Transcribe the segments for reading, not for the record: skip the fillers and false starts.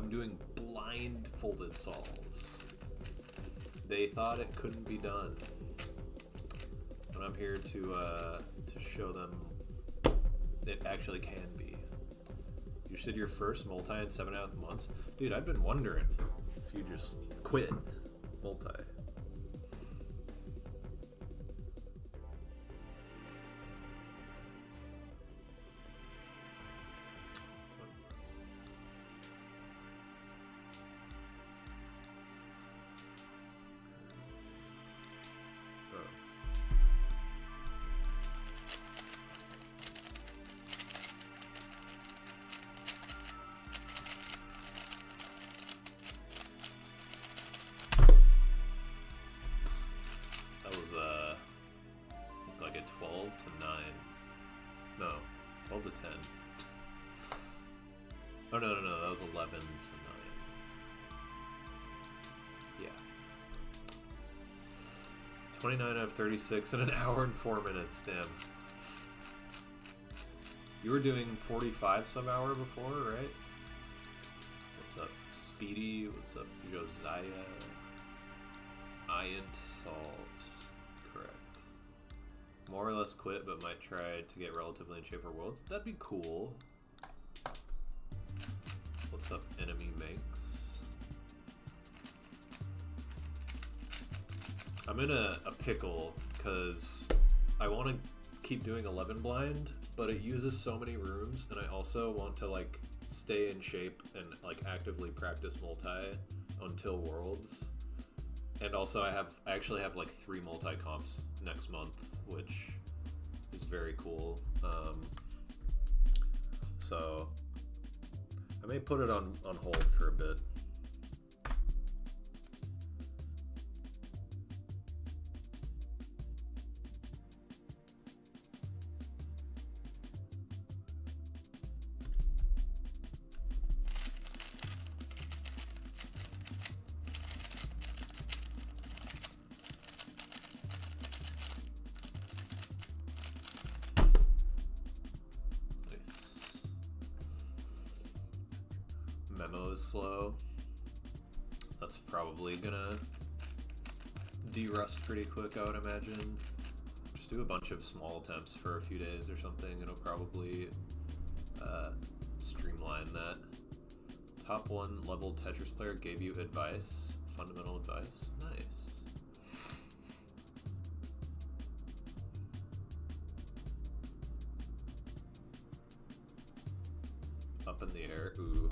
I'm doing blindfolded solves. They thought it couldn't be done, but I'm here to show them it actually can be. You said your first multi in 7.5 months? Dude, I've been wondering if you just quit multi. Like a 12 to 9. No, 12 to 10. Oh, no, that was 11 to 9. Yeah. 29 out of 36 in an hour and 4 minutes, damn. You were doing 45 sub-hour before, right? What's up, Speedy? What's up, Josiah? Iant solves. Correct. More or less quit, but might try to get relatively in shape for Worlds. That'd be cool. What's up, Enemy Manx? I'm in a pickle because I want to keep doing 11 blind, but it uses so many rooms, and I also want to like stay in shape and like actively practice multi until Worlds. And also I actually have like 3 multi comps next month, which is very cool. So I may put it on hold for a bit. Memo is slow. That's probably gonna de-rust pretty quick, I would imagine. Just do a bunch of small attempts for a few days or something. It'll probably streamline that. Top 1 level Tetris player gave you advice, fundamental advice. Nice. Up in the air, ooh.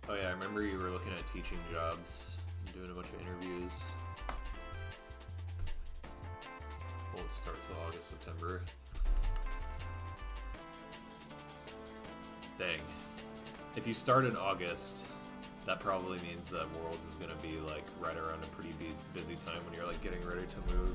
Oh yeah, I remember you were looking at teaching jobs and doing a bunch of interviews. Won't start till August, September. Dang. If you start in August, that probably means that Worlds is gonna be like right around a pretty busy time when you're like getting ready to move.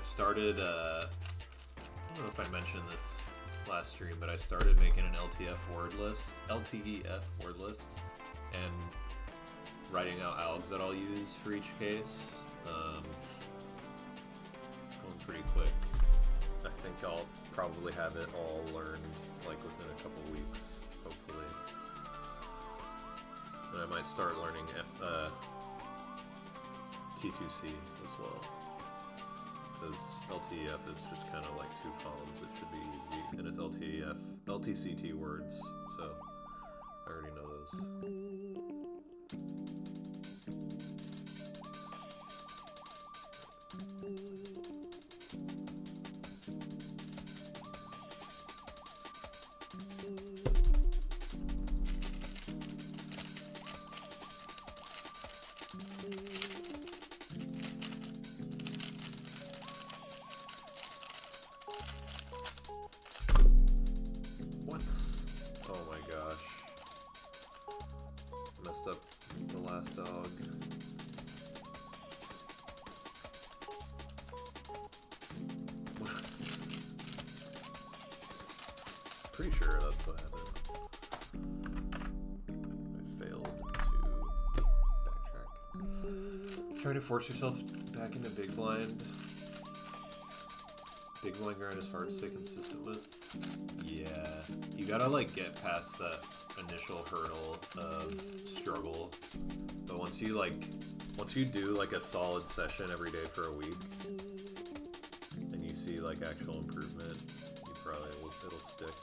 Started, I don't know if I mentioned this last stream, but I started making an LTF word list, and writing out algs that I'll use for each case. It's going pretty quick. I think I'll probably have it all learned like within a couple weeks, hopefully. And I might start learning T2C as well. Because LTEF is just kind of like 2 columns, it should be easy, and it's LTCT words, so I already know those. Pretty sure that's what happened. I failed to backtrack. Trying to force yourself back into big blind. Big blind grind is hard to stay consistent with. Yeah, you gotta like get past that initial hurdle of struggle. But once you do like a solid session every day for a week, and you see like actual improvement, you probably it'll stick.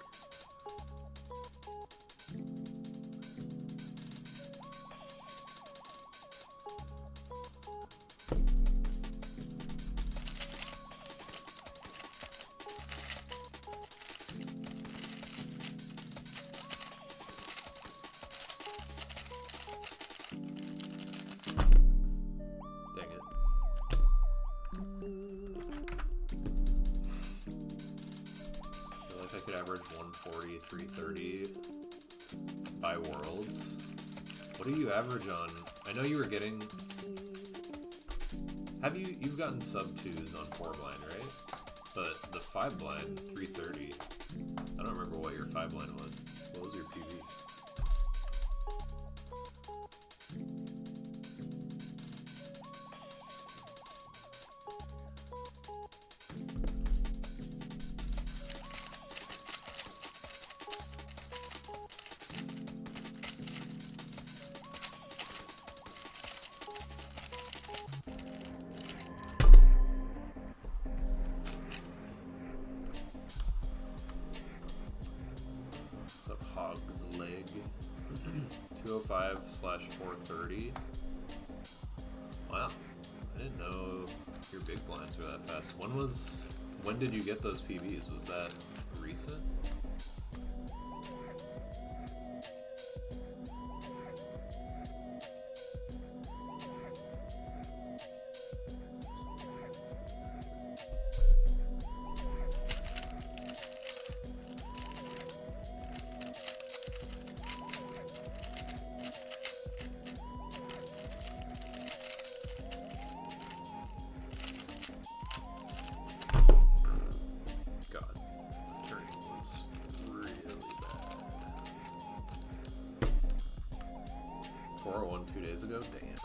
Average 140, 330 by worlds. What do you average on? I know you were getting. You've gotten sub 2s on 4 blind, right? But the 5 blind, 330. I don't remember what your 5 blind was. What was your PV? Hog's leg 205/430. Wow, I didn't know your big blinds were that fast. When did you get those PBs? Was that recent? One 2 days ago? Damn. Nice.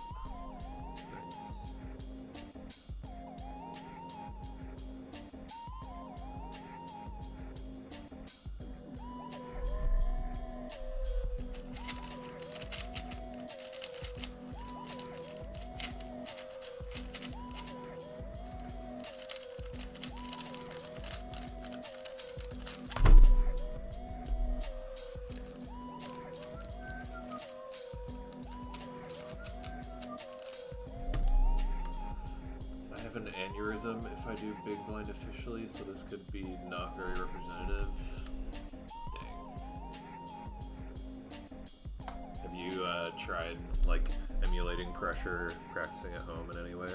An aneurysm if I do big blind officially, so this could be not very representative. Dang. Have you tried like emulating pressure, practicing at home in any way?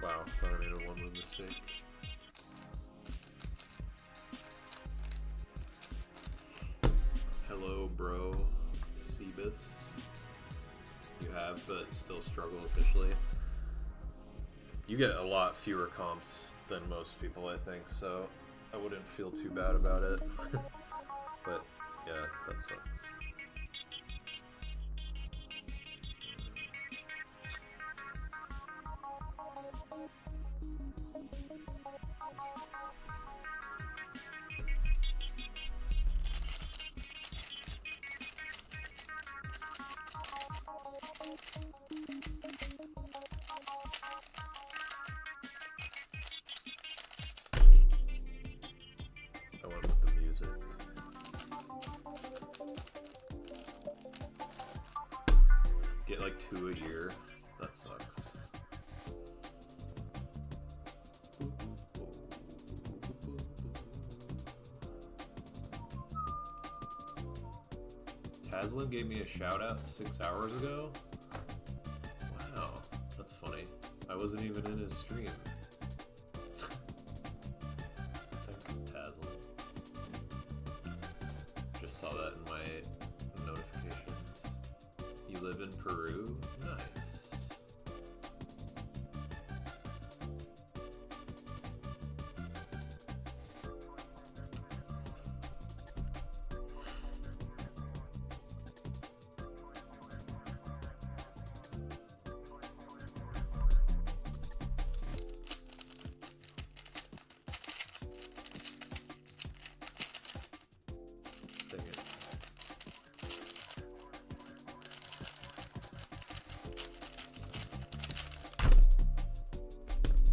Wow, thought I made a one-move mistake. Hello, bro. Cebus. You have, but still struggle officially. You get a lot fewer comps than most people, I think, so I wouldn't feel too bad about it. But, yeah, that sucks. I went with the music. Get like 2 a year. That sucks. Taslin gave me a shout out 6 hours ago. Wow, that's funny. I wasn't even in his stream. Thanks, Taslin. Just saw that in my notifications. You live in Peru? Nice.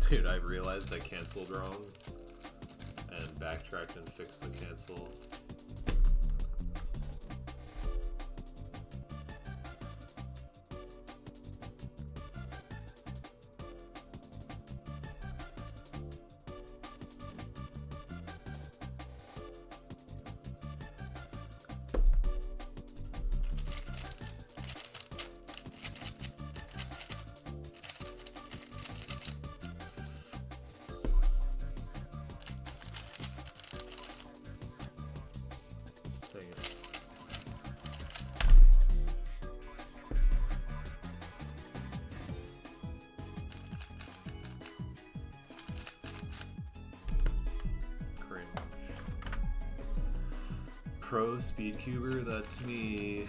Dude, I realized I canceled wrong and backtracked and fixed the cancel. Pro Speedcuber, that's me.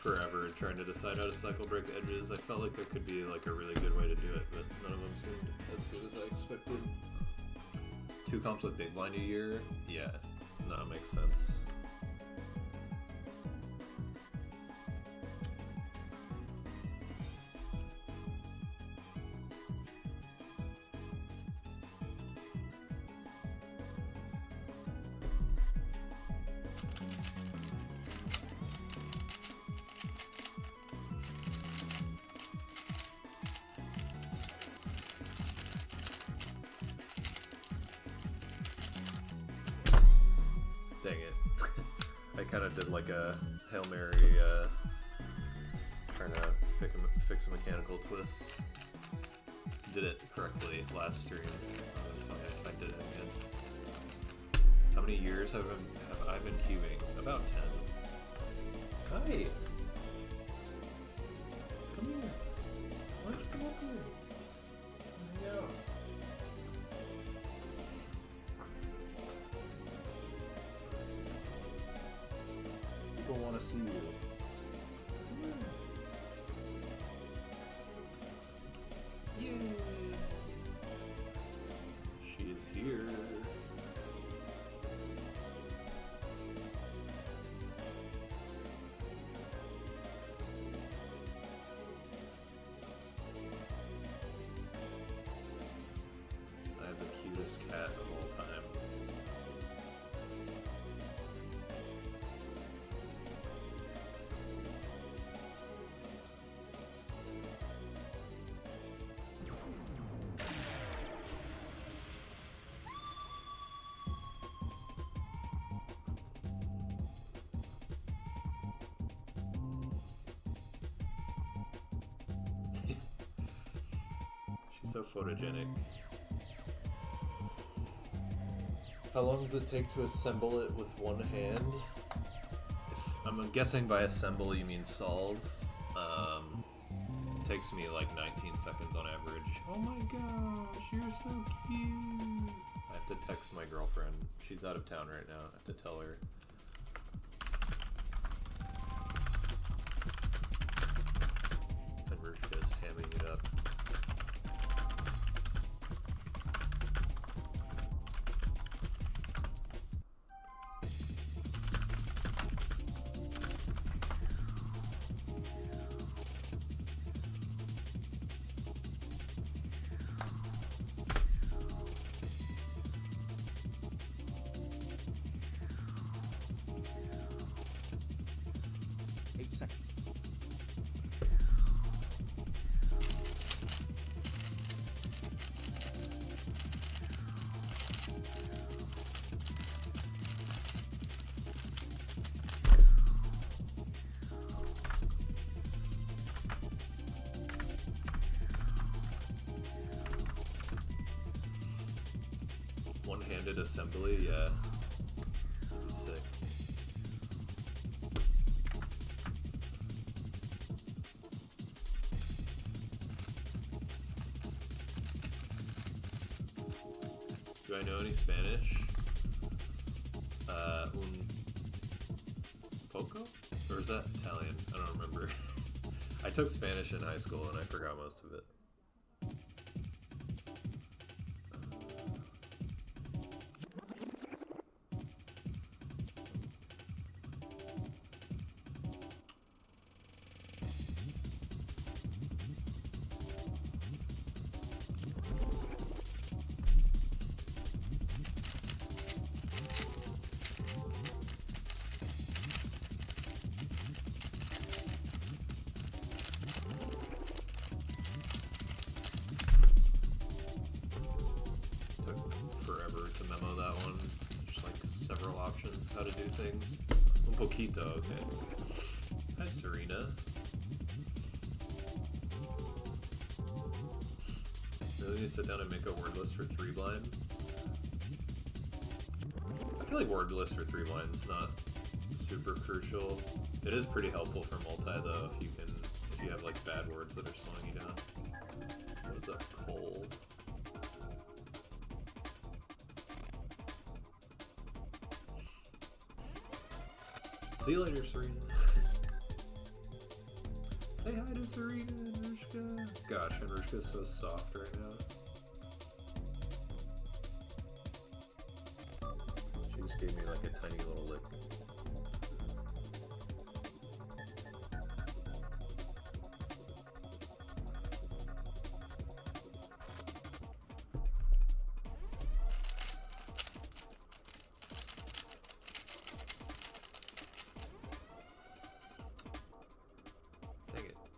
Forever trying to decide how to cycle break edges. I felt like there could be like a really good way to do it, but none of them seemed as good as I expected. 2 comps with big blind a year? Yeah, no, it makes sense. Dang it. I kind of did like a Hail Mary, trying to fix a mechanical twist. Did it correctly last stream. I did it again. How many years have I been cubing? About 10. Hi! Come here. Why don't you come up here? Hang out. People want to see you. Yay! She is here. I have the cutest cat of all time. She's so photogenic. How long does it take to assemble it with one hand? I'm guessing by assemble you mean solve. It takes me like 19 seconds on average. Oh my gosh, you're so cute. I have to text my girlfriend. She's out of town right now. I have to tell her. And we're just hamming it up. seconds. One-handed assembly, yeah. That'd be sick. Do I know any Spanish? Un poco? Or is that Italian? I don't remember. I took Spanish in high school and I forgot most of it. Forever to memo that one. Just like several options of how to do things. Un poquito, okay. Hi, Serena. Really need to sit down and make a word list for 3 blind? I feel like word list for 3 blind is not super crucial. It is pretty helpful for multi though if you have like bad words that are slowing you down. What is that? Coal. See you later, Serena. Say hi to Serena, Anushka. Gosh, Anushka's so soft right now. She just gave me like a tiny little lick.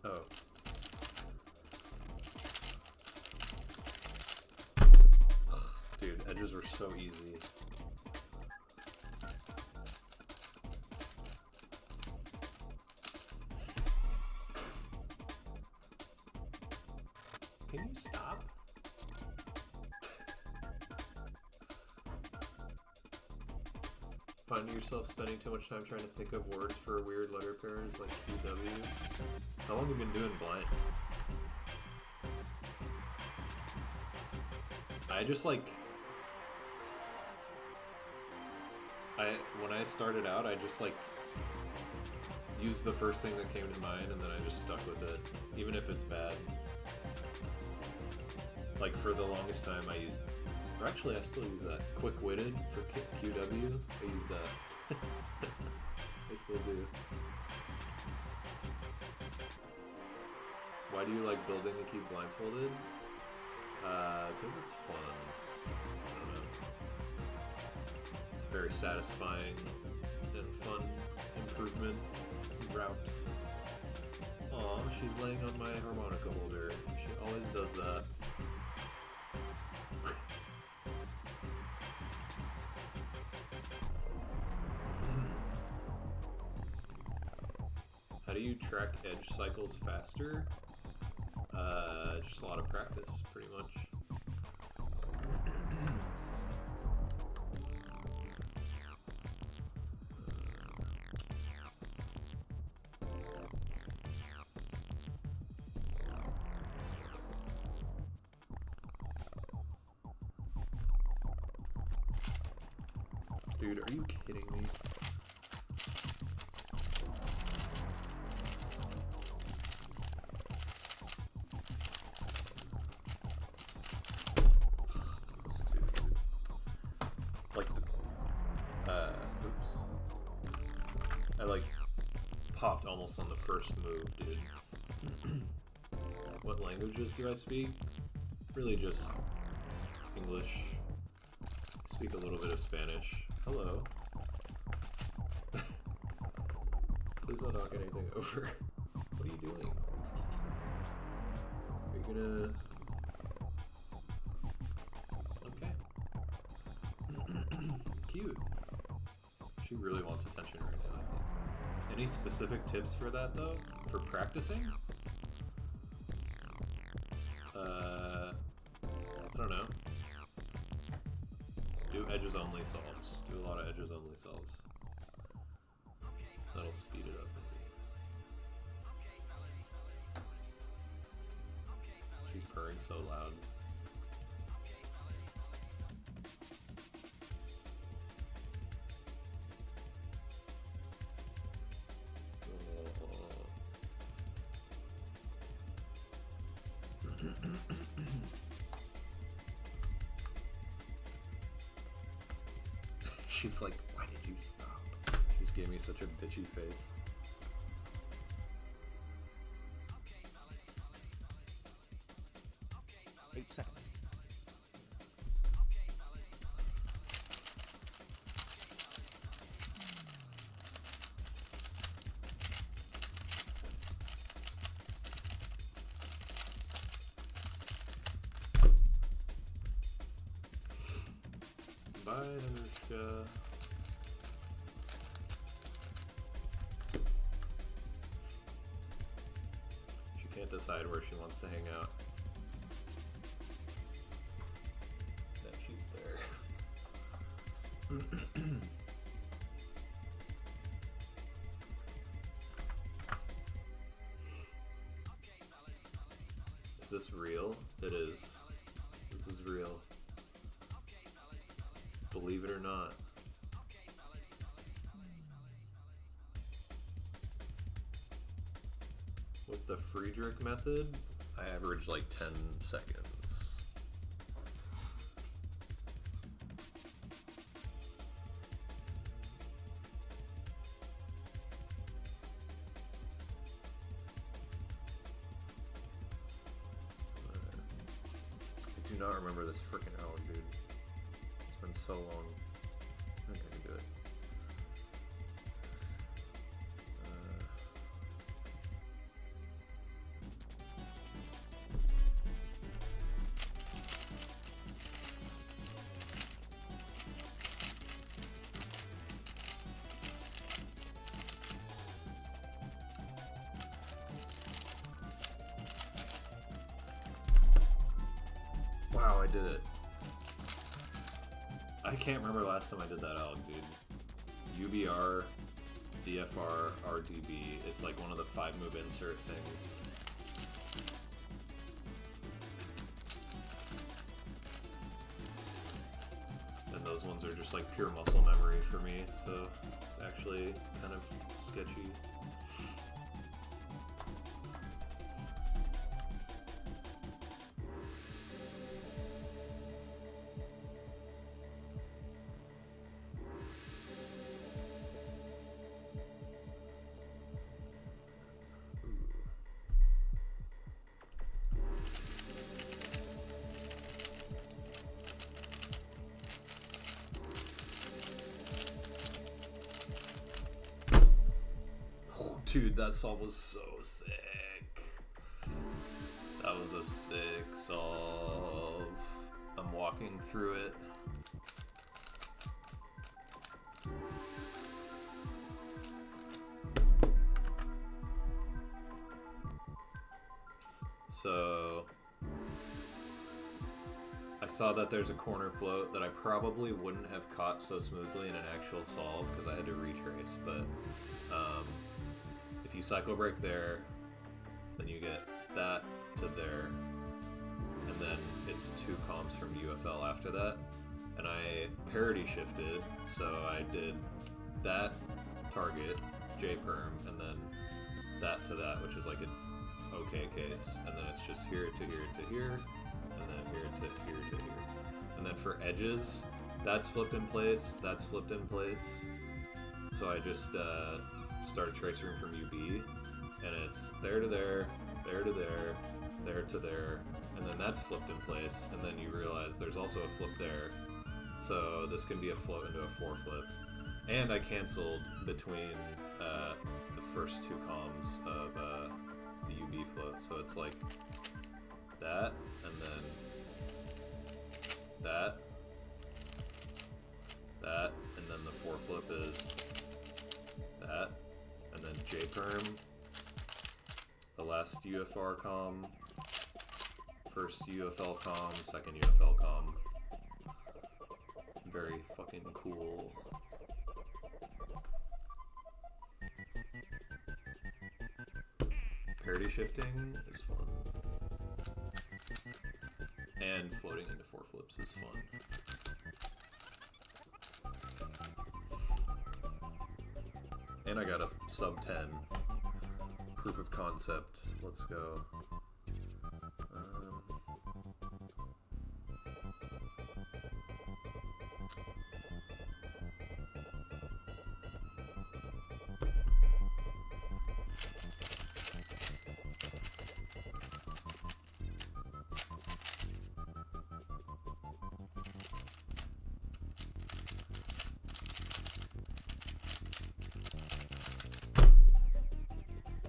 Oh. Dude, edges were so easy. Can you stop? Finding yourself spending too much time trying to think of words for weird letter pairs like QW? How long have you been doing blind? I just like... when I started out, I just like used the first thing that came to mind and then I just stuck with it, even if it's bad. Like for the longest time I used... Or actually I still use that. Quick-witted for QW. I use that. I still do. Why do you like building the cube blindfolded? Because it's fun. I don't know. It's very satisfying and fun improvement route. Aw, she's laying on my harmonica holder. She always does that. How do you track edge cycles faster? Just a lot of practice, pretty much. Dude, are you kidding me? Popped almost on the first move, dude. What languages do I speak? Really just English. I speak a little bit of Spanish. Hello. Please don't knock anything over. What are you doing? Are you gonna... Okay. Cute. She really wants attention right now, I think. Any specific tips for that, though? For practicing? I don't know. Do edges only solves. Do a lot of edges only solves. That'll speed it up. She's purring so loud. She's like, why did you stop? She just gave me such a bitchy face. 8 seconds. Bye, Anushka. She can't decide where she wants to hang out. That she's there. Is this real? It is. This is real. Believe it or not. With the Friedrich method, I average like 10 seconds. I do not remember this freaking hour, dude. It's been so long. I think I can do it. Wow, I did it. I can't remember last time I did that out, dude. UBR, DFR, RDB. It's like one of the 5-move insert things. And those ones are just like pure muscle memory for me, so it's actually kind of sketchy. Dude, that solve was so sick. That was a sick solve. I'm walking through it. So I saw that there's a corner float that I probably wouldn't have caught so smoothly in an actual solve because I had to retrace, but if you cycle break there, then you get that to there, and then it's 2 comps from UFL after that. And I parity shifted, so I did that target, J-perm, and then that to that, which is like an okay case, and then it's just here to here to here, and then here to here to here. And then for edges, that's flipped in place, that's flipped in place. So I just start a trace room from UB, and it's there to there, there to there, there to there, and then that's flipped in place, and then you realize there's also a flip there, so this can be a float into a 4 flip. And I canceled between the first two columns of the UB float. So it's like that, and then that, and then the foreflip is that, and then J-perm, the last UFR comm, first UFL comm, second UFL comm. Very fucking cool. Parity shifting is fun. And floating into foreflips is fun. And I got a sub 10 proof of concept. Let's go.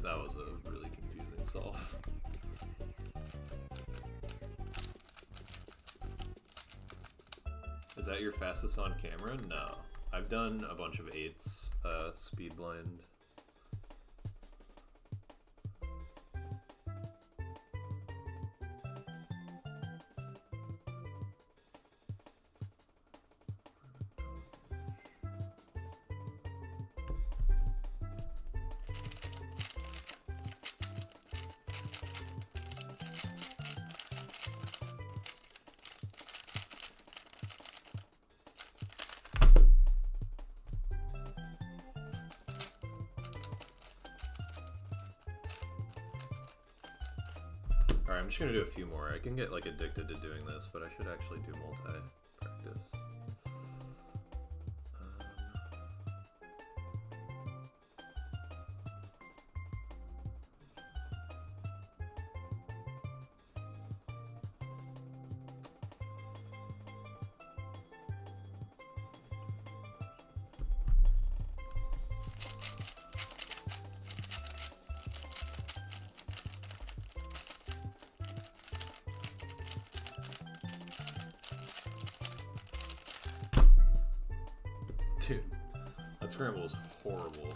That was a really confusing solve. Is that your fastest on camera? No. I've done a bunch of 8s speed blind. Alright, I'm just gonna do a few more. I can get like addicted to doing this, but I should actually do multi-practice. Dude, that scramble was horrible.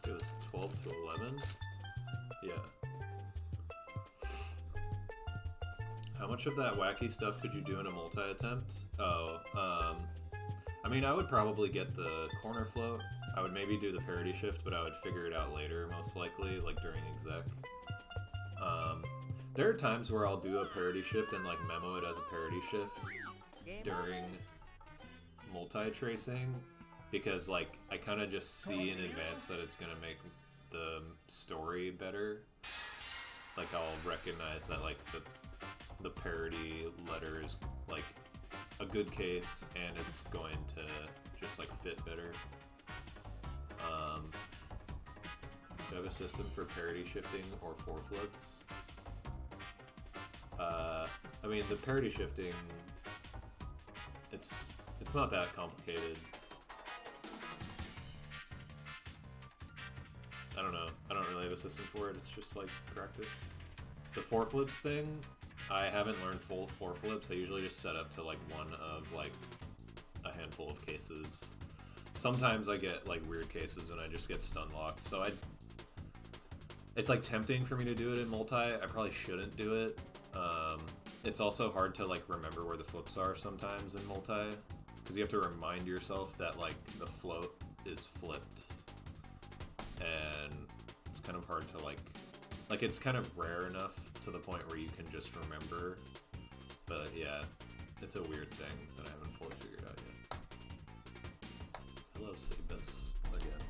It was 12 to 11? Yeah. How much of that wacky stuff could you do in a multi-attempt? Oh, I mean, I would probably get the corner float. I would maybe do the parity shift, but I would figure it out later, most likely, like during exec. There are times where I'll do a parity shift and like memo it as a parity shift during multi-tracing, because like I kind of just see in advance that it's gonna make the story better. Like I'll recognize that like the parity letter is like a good case and it's going to just like fit better. Do I have a system for parity shifting or foreflips? I mean, the parity shifting, it's not that complicated. I don't know. I don't really have a system for it. It's just like practice. The foreflips thing, I haven't learned full foreflips. I usually just set up to like one of like a handful of cases. Sometimes I get like weird cases and I just get stun locked. So it's like tempting for me to do it in multi. I probably shouldn't do it. It's also hard to like remember where the flips are sometimes in multi, because you have to remind yourself that like the float is flipped, and it's kind of hard to like it's kind of rare enough to the point where you can just remember, but yeah, it's a weird thing that I haven't fully figured out yet. Hello, Sabus, again.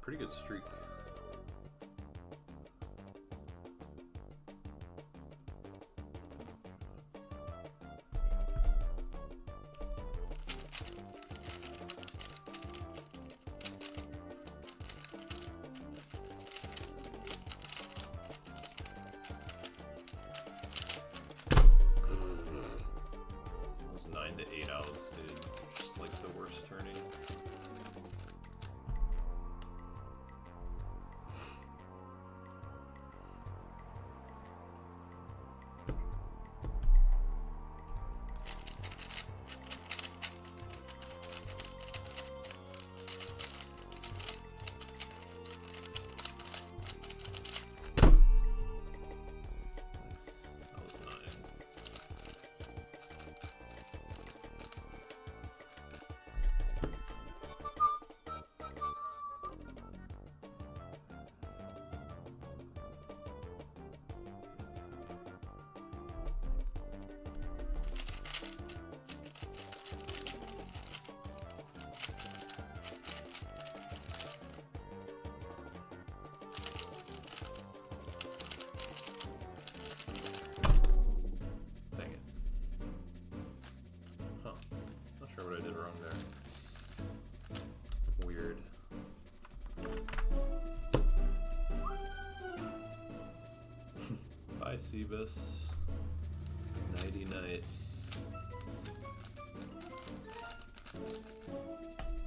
pretty good streak. Those 9 to 8 outs, dude. Just like the worst turning. What I did wrong there. Weird. Bye, Ceebus. Nighty night.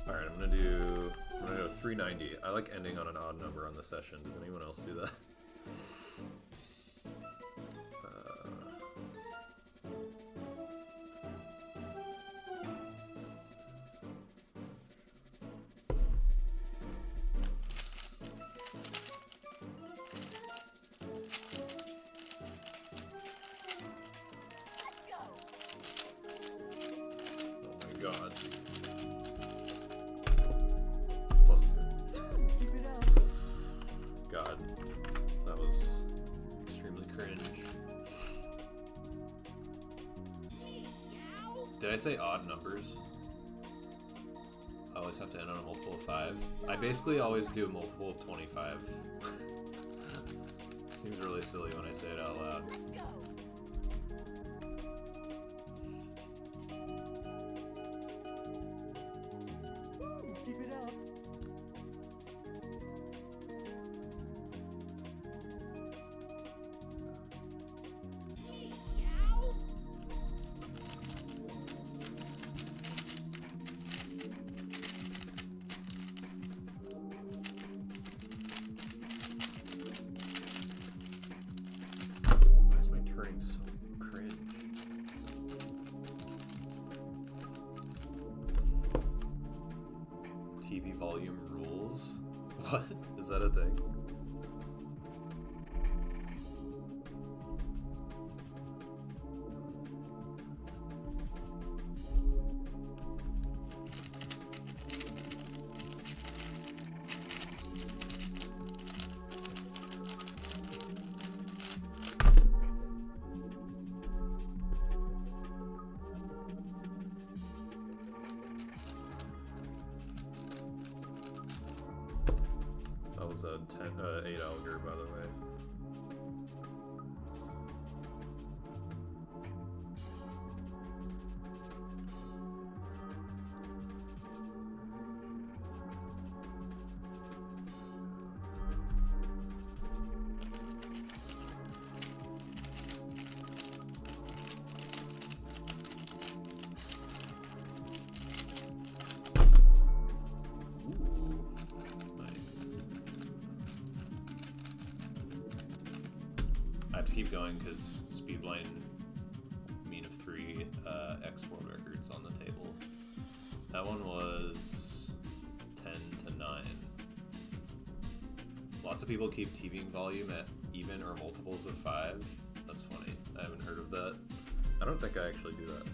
Alright, I'm gonna go 390. I like ending on an odd number on the session. Does anyone else do that? God. Plus 2. God. That was extremely cringe. Did I say odd numbers? I always have to end on a multiple of 5. I basically always do a multiple of 25. Seems really silly when I say it out loud. TV volume rules? What? Is that a thing? That was a 8 auger, by the way. I have to keep going because Speedblind mean of 3 X world records on the table. That one was 10 to 9. Lots of people keep TV volume at even or multiples of 5. That's funny. I haven't heard of that. I don't think I actually do that.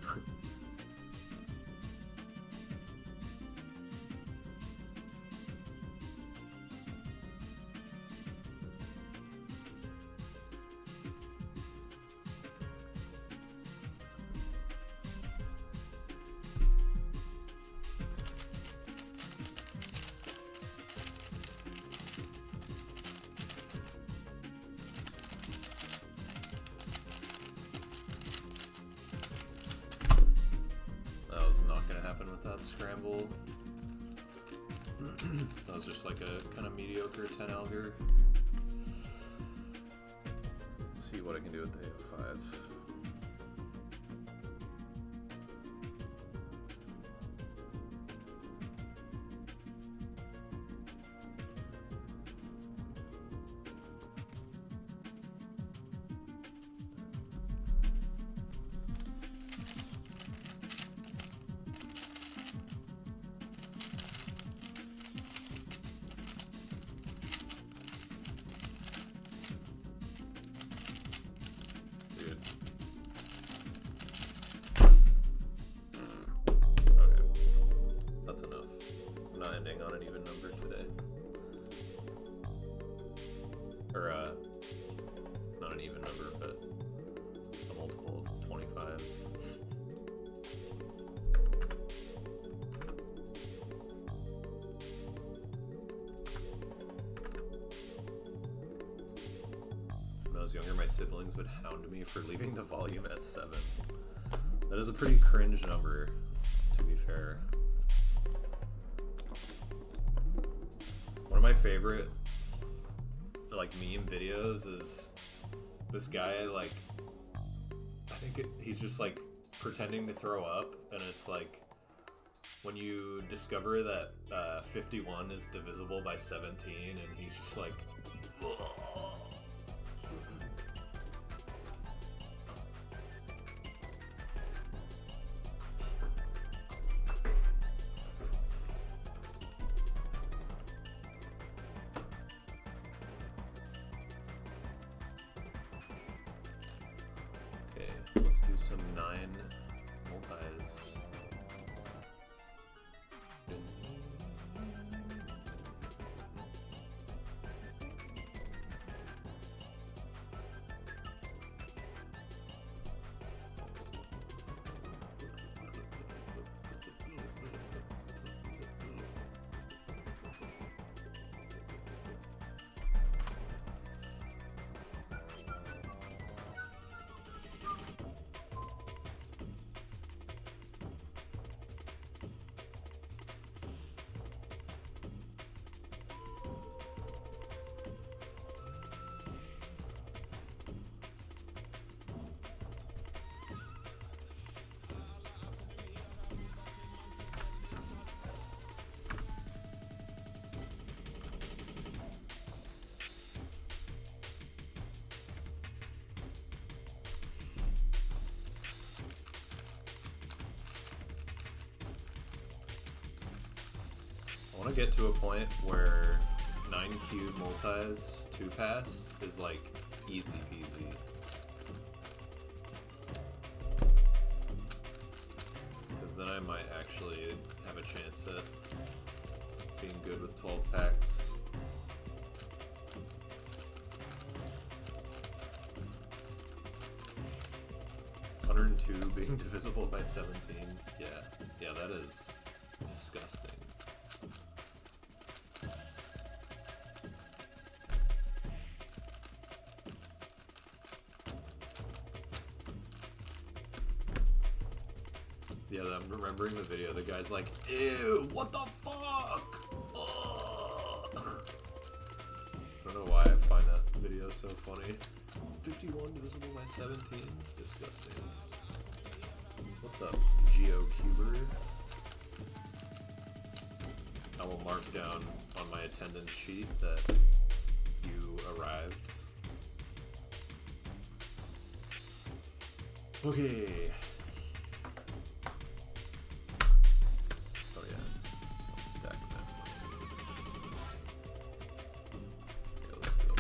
scramble. That was just like a kind of mediocre 10 alger. Let's see what I can do with the A5. On an even number today, or not an even number, but a multiple of 25. When I was younger, my siblings would hound me for leaving the volume at 7. That is a pretty cringe number, to be fair. One of my favorite like meme videos is this guy, like, I think he's just like pretending to throw up, and it's like when you discover that 51 is divisible by 17, and he's just like, ugh. Some 9 multis. I want to get to a point where 9 cube multis 2 pass is like easy peasy. Because then I might actually have a chance at being good with 12 packs. Being divisible by 17. Yeah, that is disgusting. Yeah, I'm remembering the video. The guy's like, ew, what the fuck? Ugh. I don't know why I find that video so funny. 51 divisible by 17? Disgusting. What's up, GeoCuber? I will mark down on my attendance sheet that you arrived. Okay. Oh yeah, let's stack that. Okay, let's go.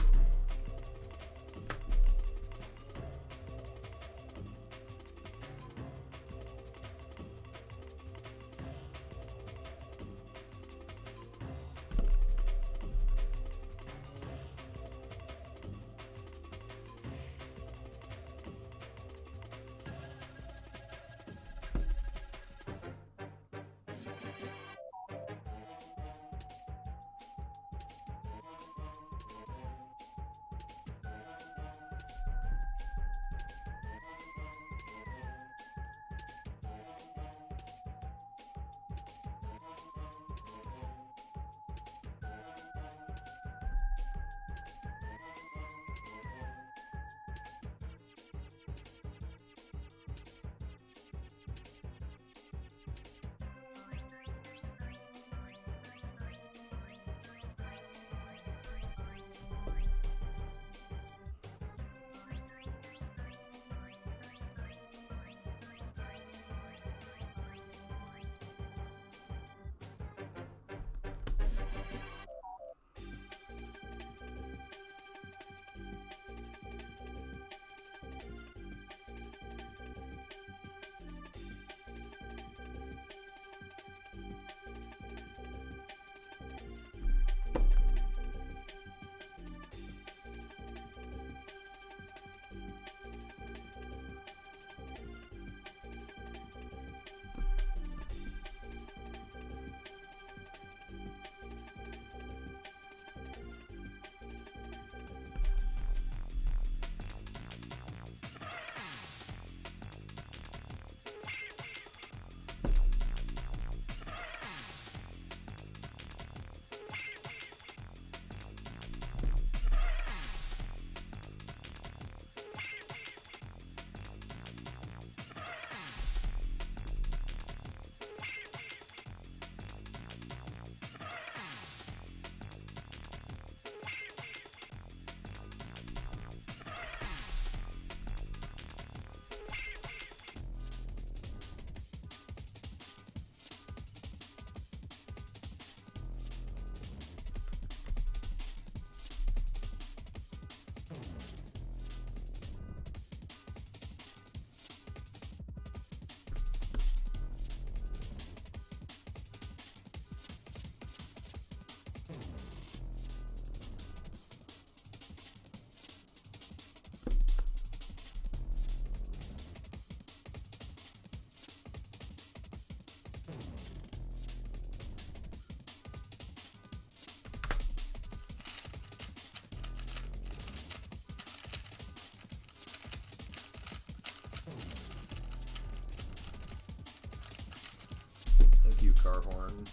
car horn.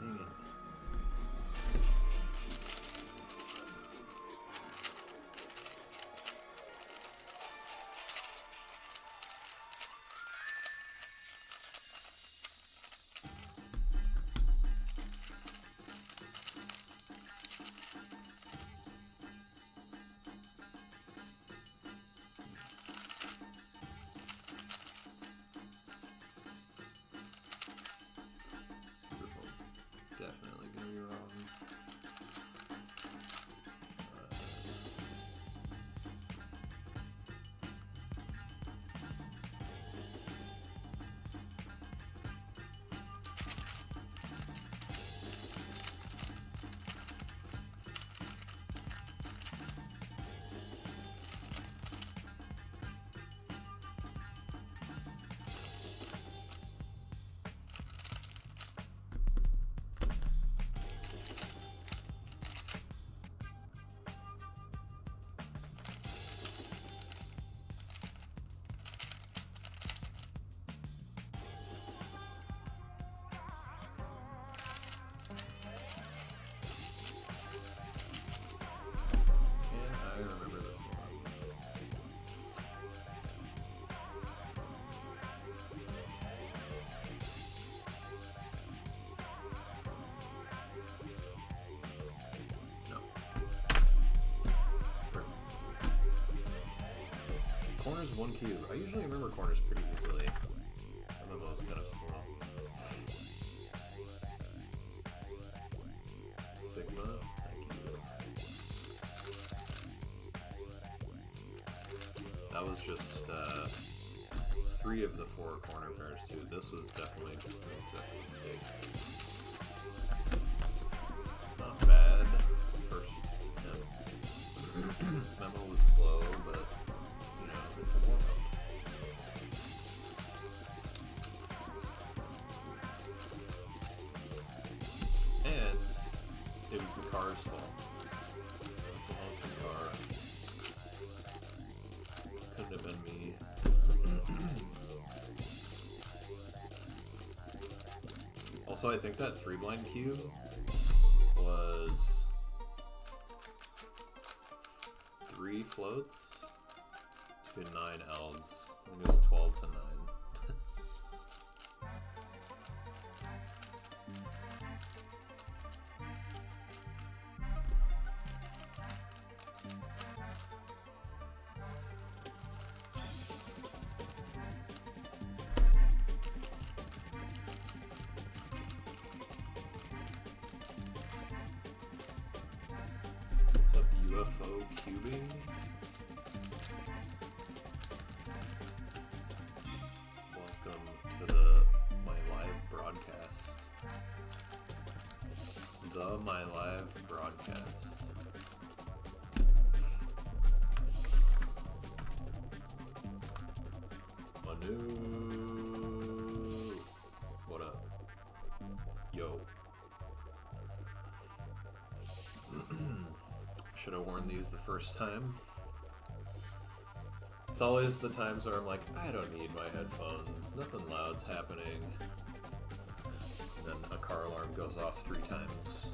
Dang it. This one's definitely gonna be wrong. Can I remember this one? No. Corners 1 cube. I usually remember corners pretty easily. MMO is kind of slow. Sigma, thank you. That was just 3 of the 4 corner pairs too. This was definitely just an exact mistake. Not bad. First attempt. Memo was slow, but you know, it's a warm-up. And it was the car's fault. It was the honking car. Couldn't have been me. Also, I think that 3 blind cube was 3 floats to 9 elgs. I think it was 12 to 9. What's up, UFO cubing? Welcome to my live broadcast. My live broadcast. Manu. What up? Yo. Should have worn these the first time. It's always the times where I'm like, I don't need my headphones, nothing loud's happening. And then a car alarm goes off 3 times.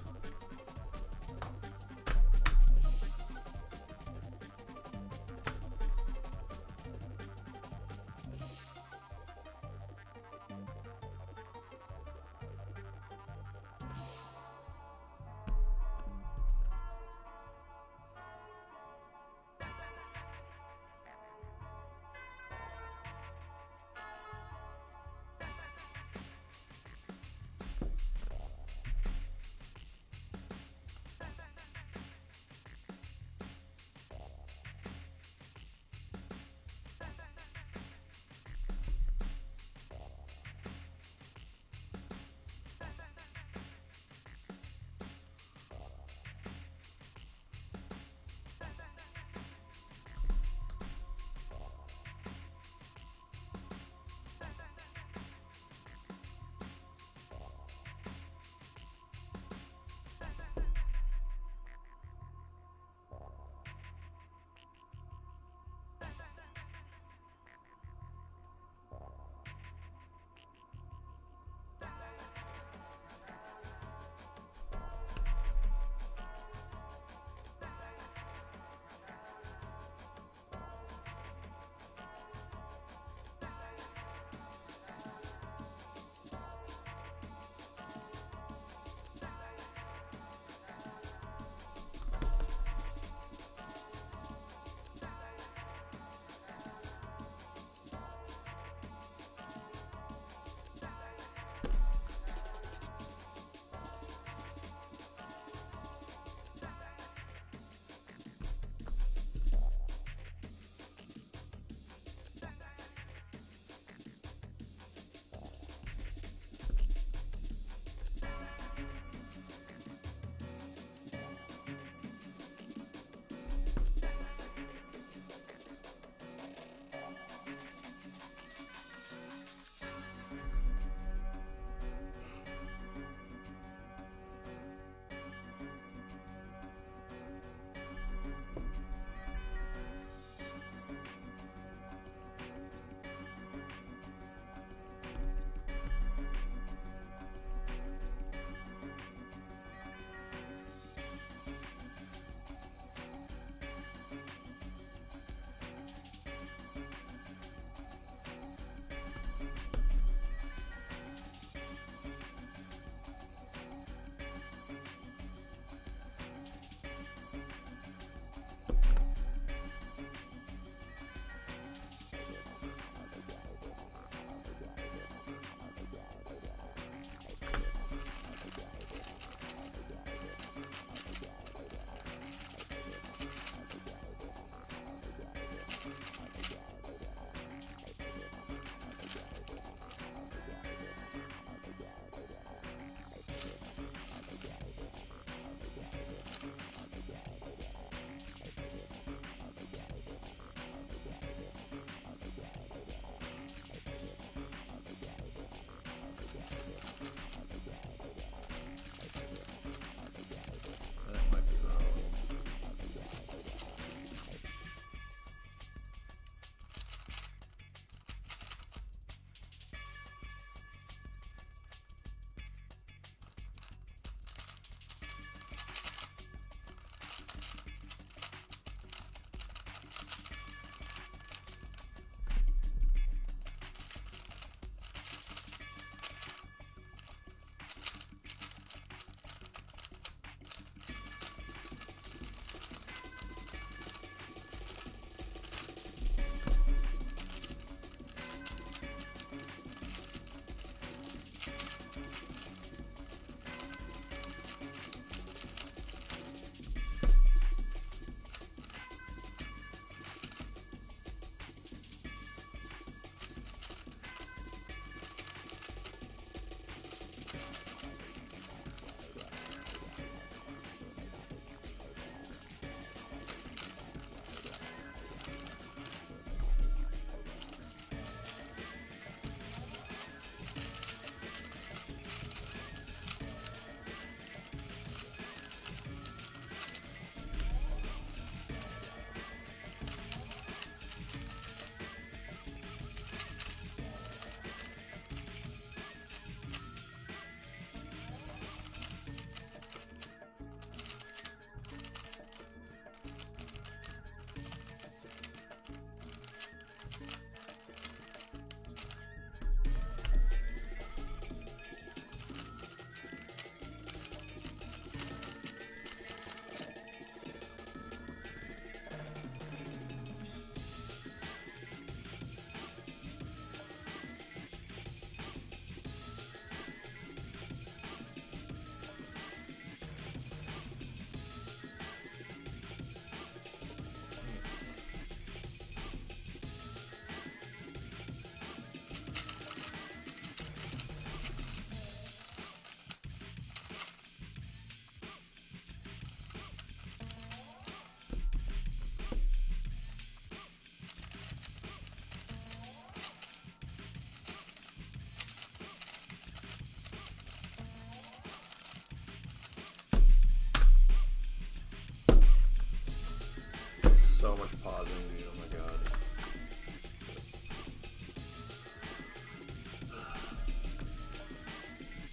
pausing me, oh my god.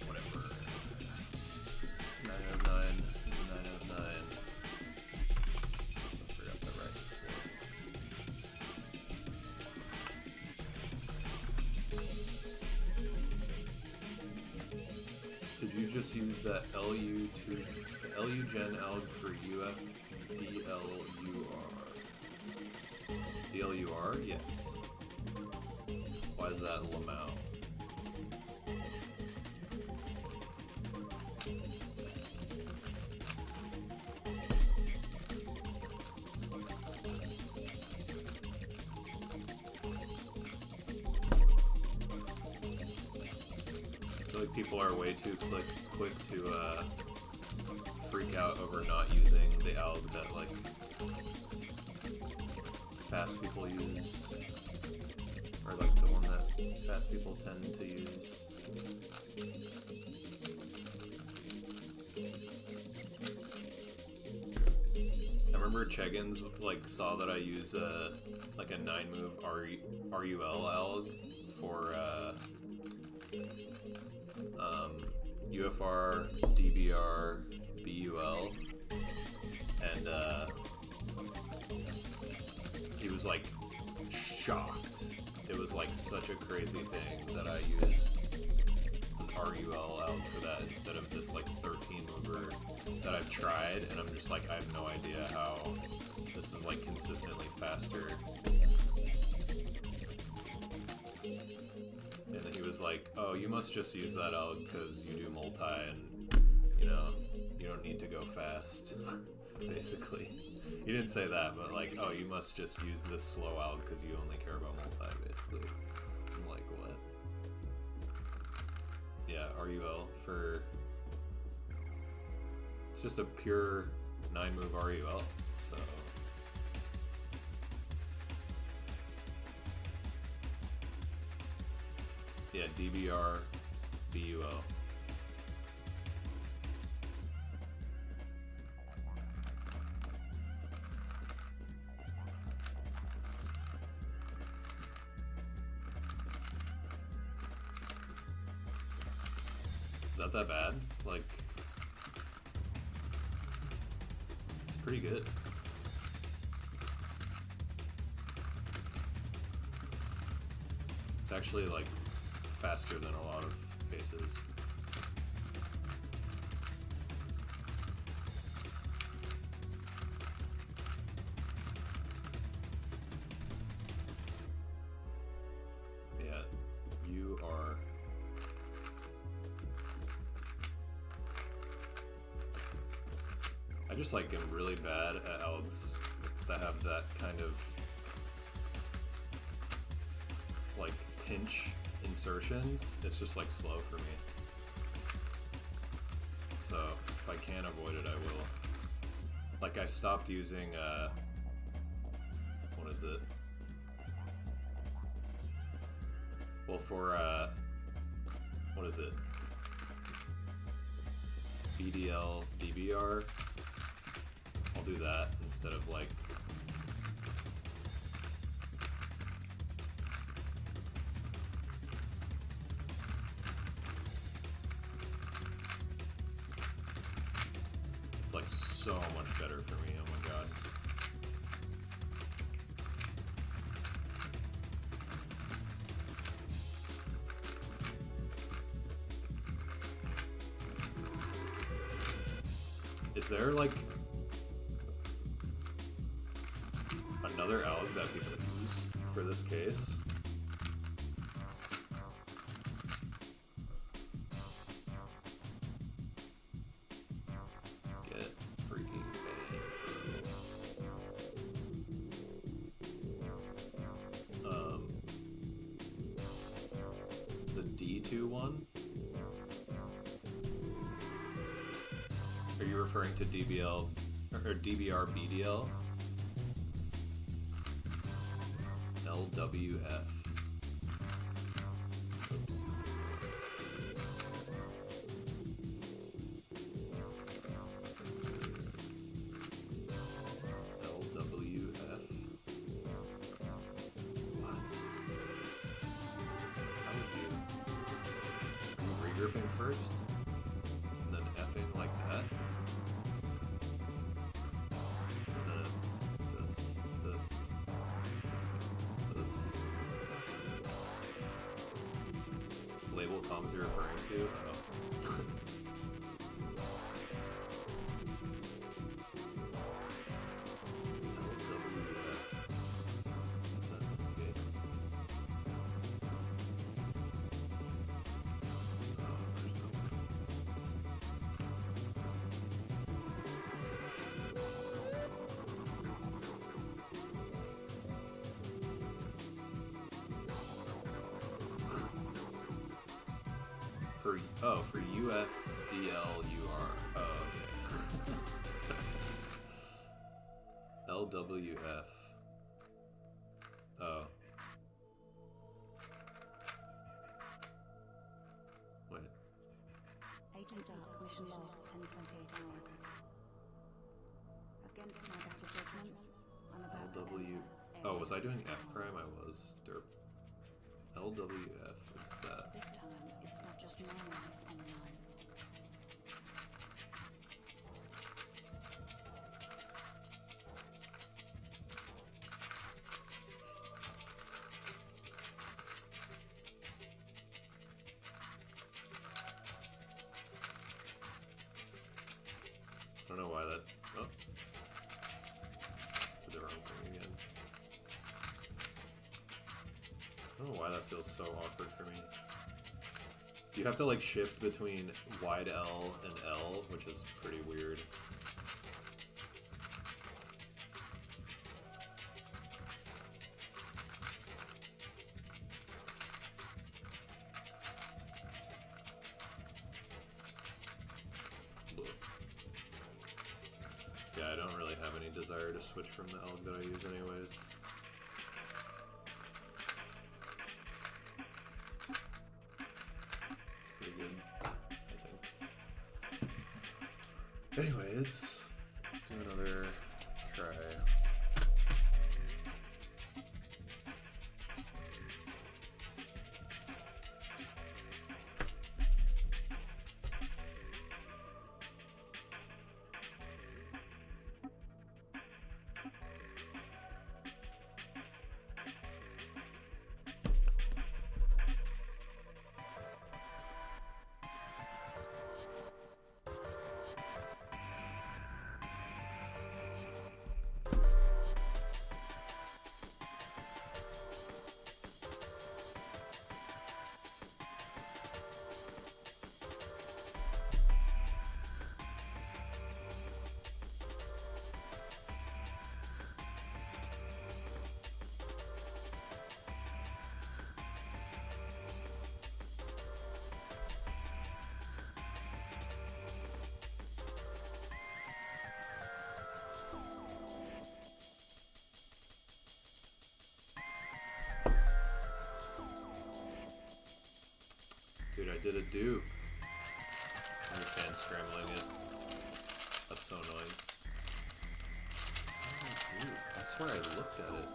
Whatever. 9 out of 9. 9 out of 9. Also forgot to write this one. Did you just use that LU gen alg for UF DLUR? Yes. Why is that Lamau? I feel like people are way too quick to freak out over not using the alg that like fast people use, or like the one that fast people tend to use. I remember Cheggins like saw that I use like a 9-move RUL alg for UFR, DBR, BUL, and he was like shocked. It was like such a crazy thing that I used an RUL out for that instead of this like 13 mover that I've tried, and I'm just like, I have no idea how this is like consistently faster. And then he was like, oh, you must just use that out because you do multi and, you know, you don't need to go fast, basically. He didn't say that, but like, oh, you must just use this slow out because you only care about multi, basically. I'm like, what? Yeah, RUL for... It's just a pure 9-move RUL, so... Yeah, DBR, BUL. Is that bad? Like, it's pretty good. It's actually like faster than a lot of cases. Yeah, you are. I just like am really bad at algs that have that kind of like pinch insertions. It's just like slow for me. So if I can avoid it, I will. Like I stopped using what is it? Well, for what is it? BDL, DBR. I'll do that instead of like it's like so much better for me, oh my god. Is there like another alg that people use for this case? Get freaking bang. The D2 one? Are you referring to DBL or DBR BDL? LWF. Oops. LWF. first, and then effing like that. And then it's this. Label comms you're referring to? Oh. For UFDLUR. Oh, okay. LWF. Oh. Wait. Agent Dark, mission log, 10:28 hours. Against my better judgment, I'm about LW. Oh, was I doing F prime? I was. Derp. LWF. What's that? This time, it's not just my life on the line. I don't know why that. Oh. Did the wrong thing again. I don't know why that feels so awkward for me. You have to like shift between wide L and L, which is pretty weird. Yeah, I don't really have any desire to switch from the L that I use anyways. Anyways, let's do another try. Dude, I did a dupe. I understand scrambling it. That's so annoying. Oh, dude, I swear I looked at it.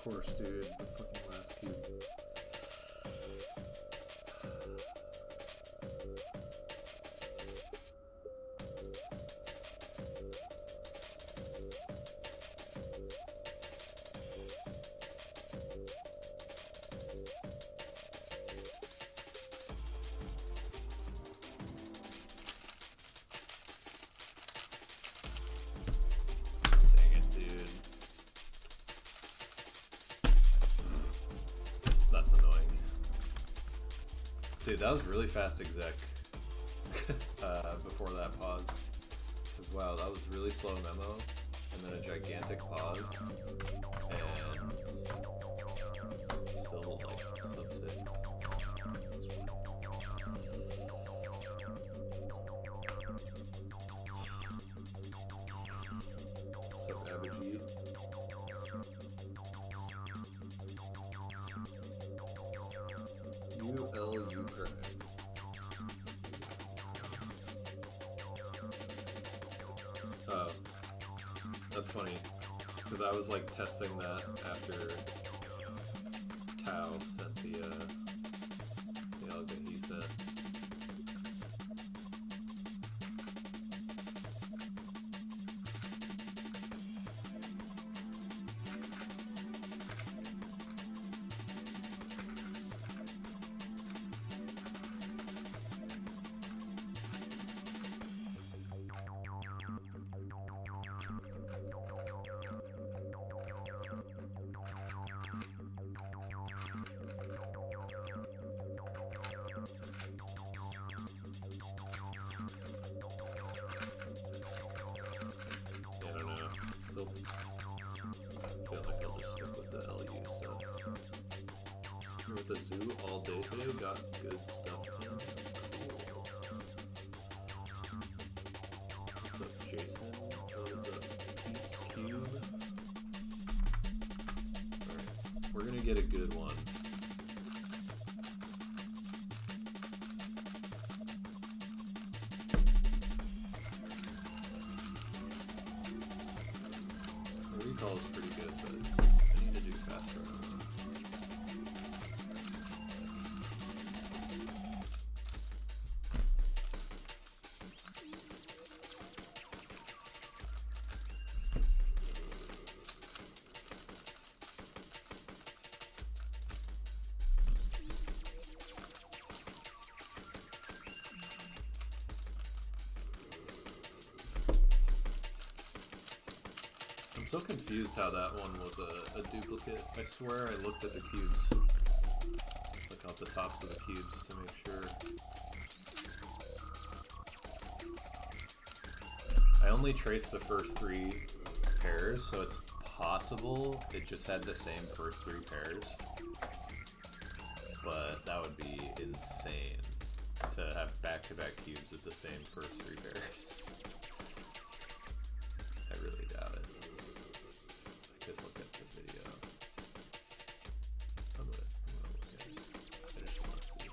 Of course, dude. The fucking last cube. Dang it, dude. That's annoying. Dude, that was really fast exec before that pause. Because wow, that was really slow memo, and then a gigantic pause, and still like sub 6. Sub average. ULU prime. Oh, that's funny, because I was like testing that after Tao sent the algo that he sent. I don't know. Still feel like I'll just stick with the LU stuff. Here with the zoo all day today, got good stuff in. Cool. What's up, Jason? What is up? Peace Cube. Alright, we're gonna get a good one. The recall is pretty good, but I need to do faster. I'm so confused how that one was a duplicate. I swear I looked at the cubes, like off the tops of the cubes to make sure. I only traced the first 3 pairs, so it's possible it just had the same first 3 pairs. But that would be insane to have back-to-back cubes with the same first 3 pairs. I really doubt it. I could look at the video. I'm gonna look at it. I just want to see.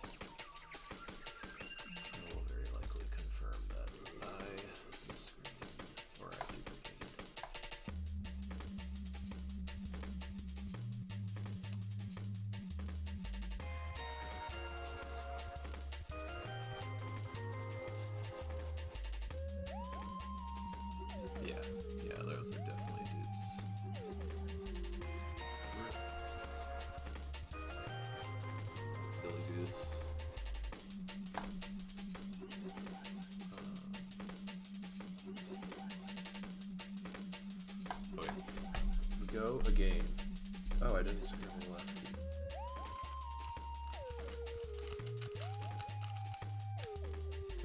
I will very likely confirm that I misread or I duplicated. Yeah, those are definitely dudes. Silly goose. Oh wait. We go again. Oh, I didn't scramble the last week.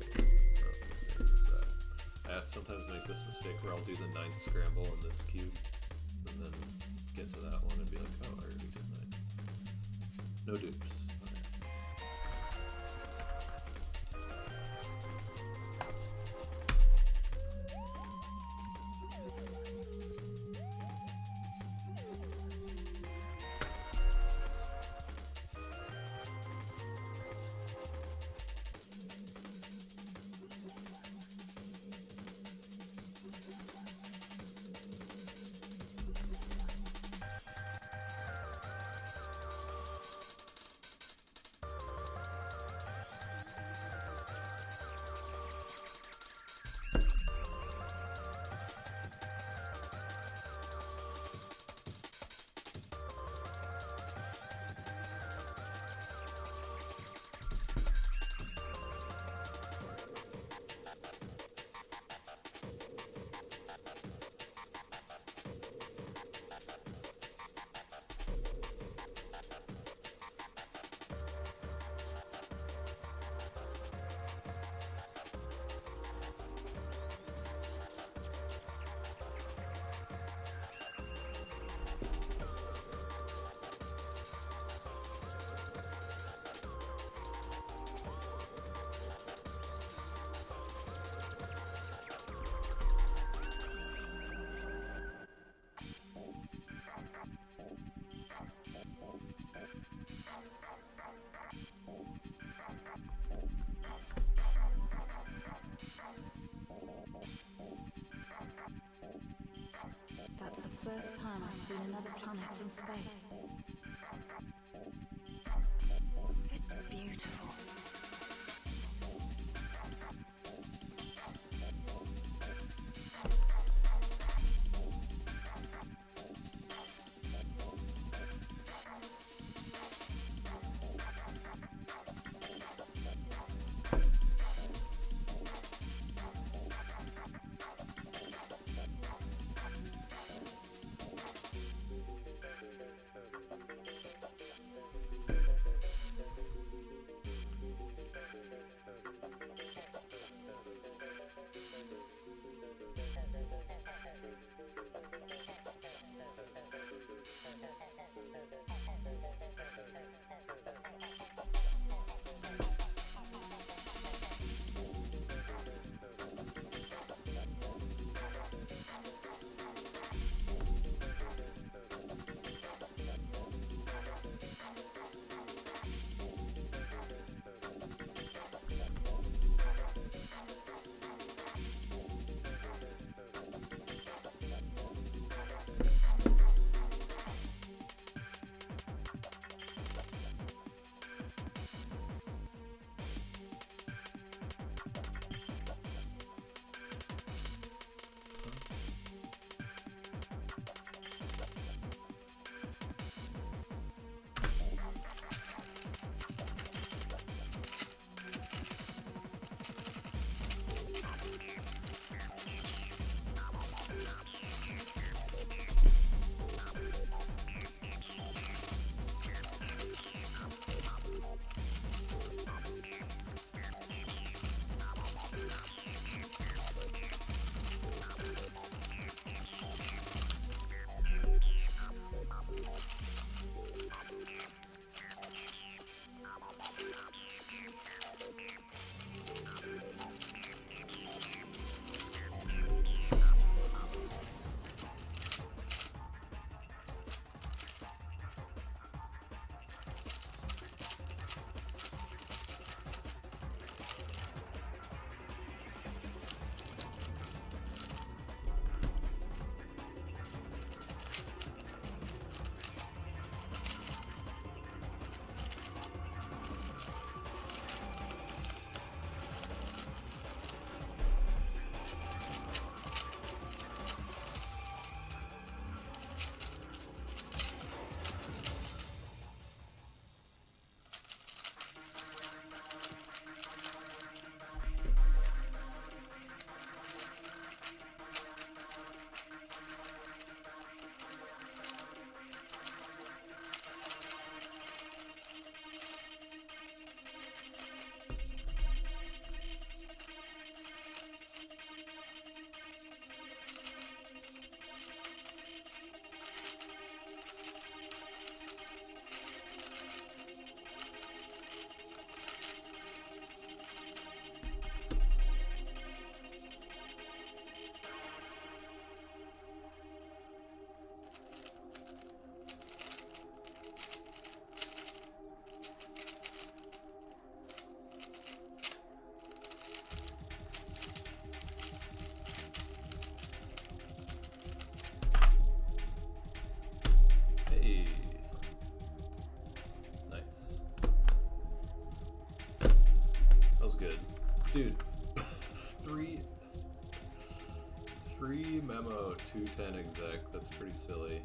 Okay, so let's save this. I sometimes make this mistake where I'll do the 9th scramble in this cube, and then get to that one and be like, oh, I already did 9. No dupes. Okay. seen another planet from space. It's beautiful. Dude, three memo, 210 exec. That's pretty silly.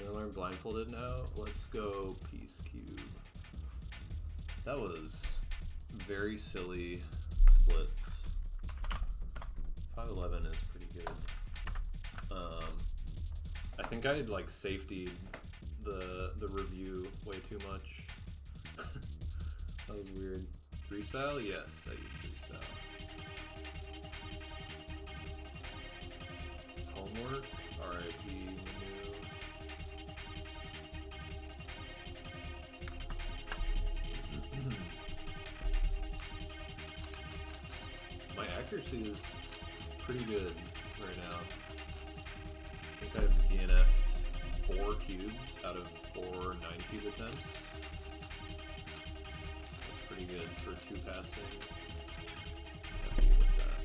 Gonna learn blindfolded now. Let's go piece cube. That was very silly splits. 511 is pretty good. I think I had like safetied the review way too much. That was weird. 3 style? Yes, I use 3 style. Homework? RIP menu. My accuracy is pretty good right now. I think I've DNF'd 4 cubes out of 4 9-cube attempts. That's pretty good for 2 passing. Happy with that.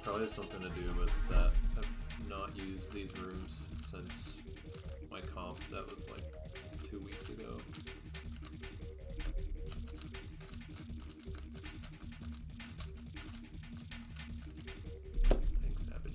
Probably has something to do with that. I've not used these rooms since my comp that was like 2 weeks ago. Thanks, Savage.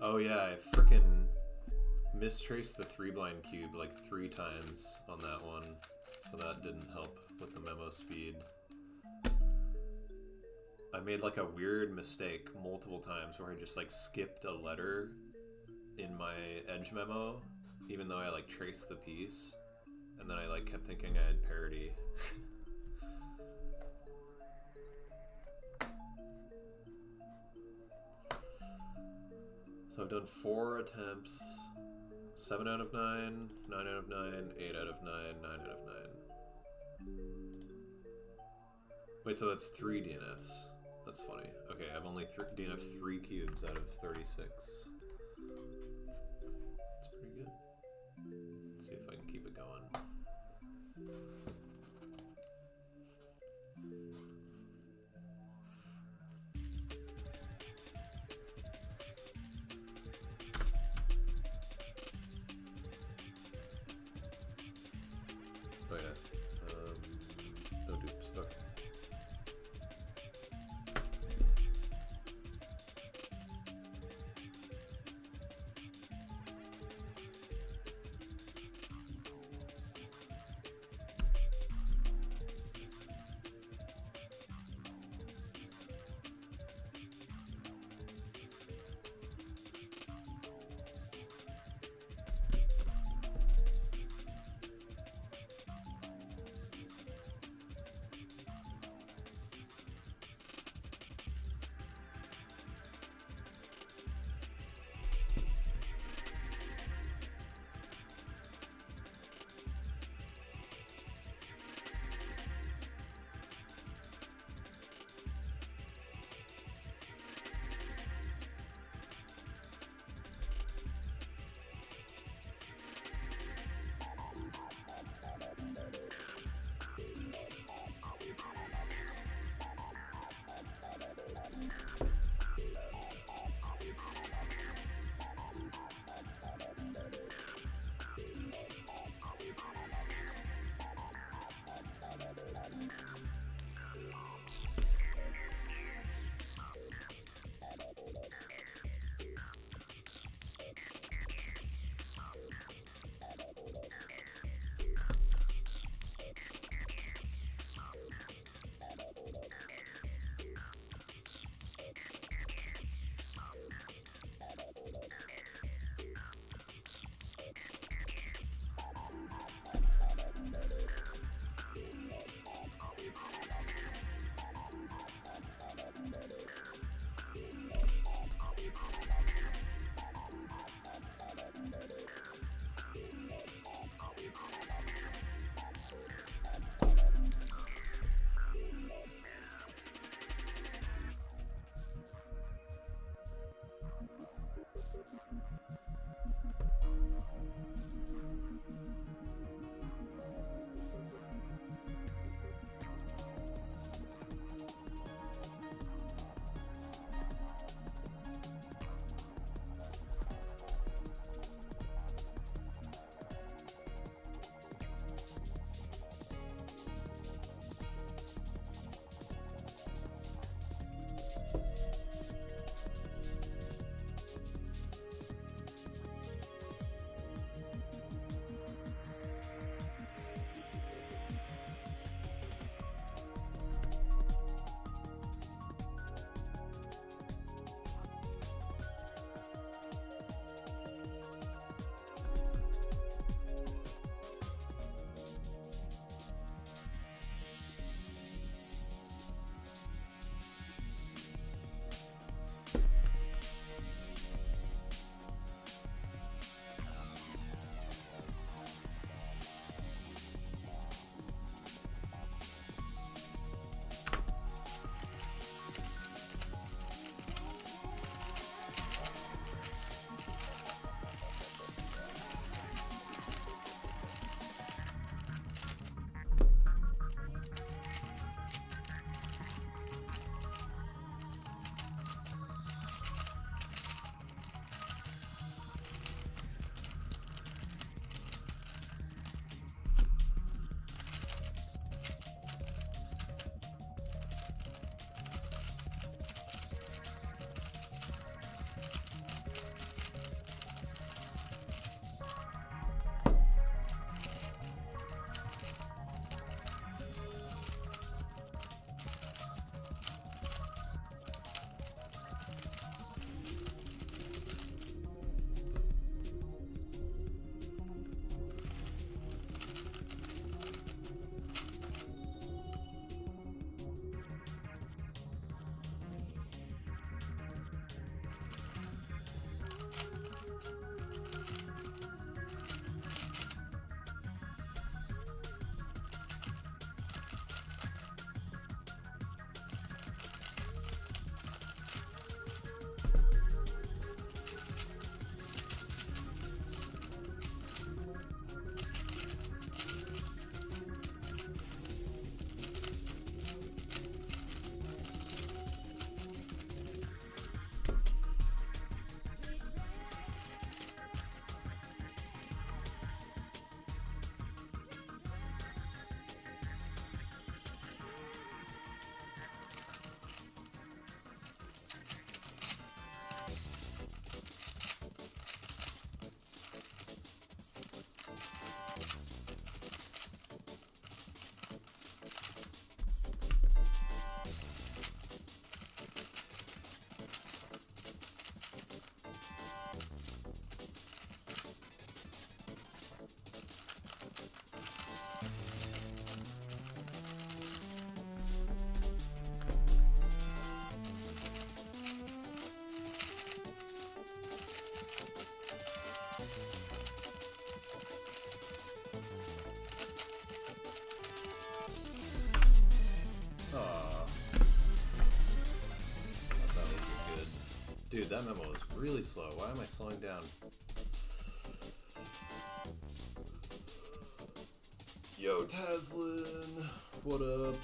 Oh yeah, I frickin' mistraced the 3-blind cube like 3 times on that one, so that didn't help with the memo speed. I made like a weird mistake multiple times where I just like skipped a letter in my edge memo, even though I like traced the piece, and then I like kept thinking I had parity. So I've done 4 attempts, 7 out of 9, 9 out of 9, 8 out of 9, 9 out of 9. Wait, so that's 3 DNFs. That's funny. Okay, I've only DNF'd 3 cubes out of 36. That's pretty good. Let's see if I can keep it going. Oh yeah. No dupes. Okay. Dude, that memo is really slow. Why am I slowing down? Yo, Taslin, what up?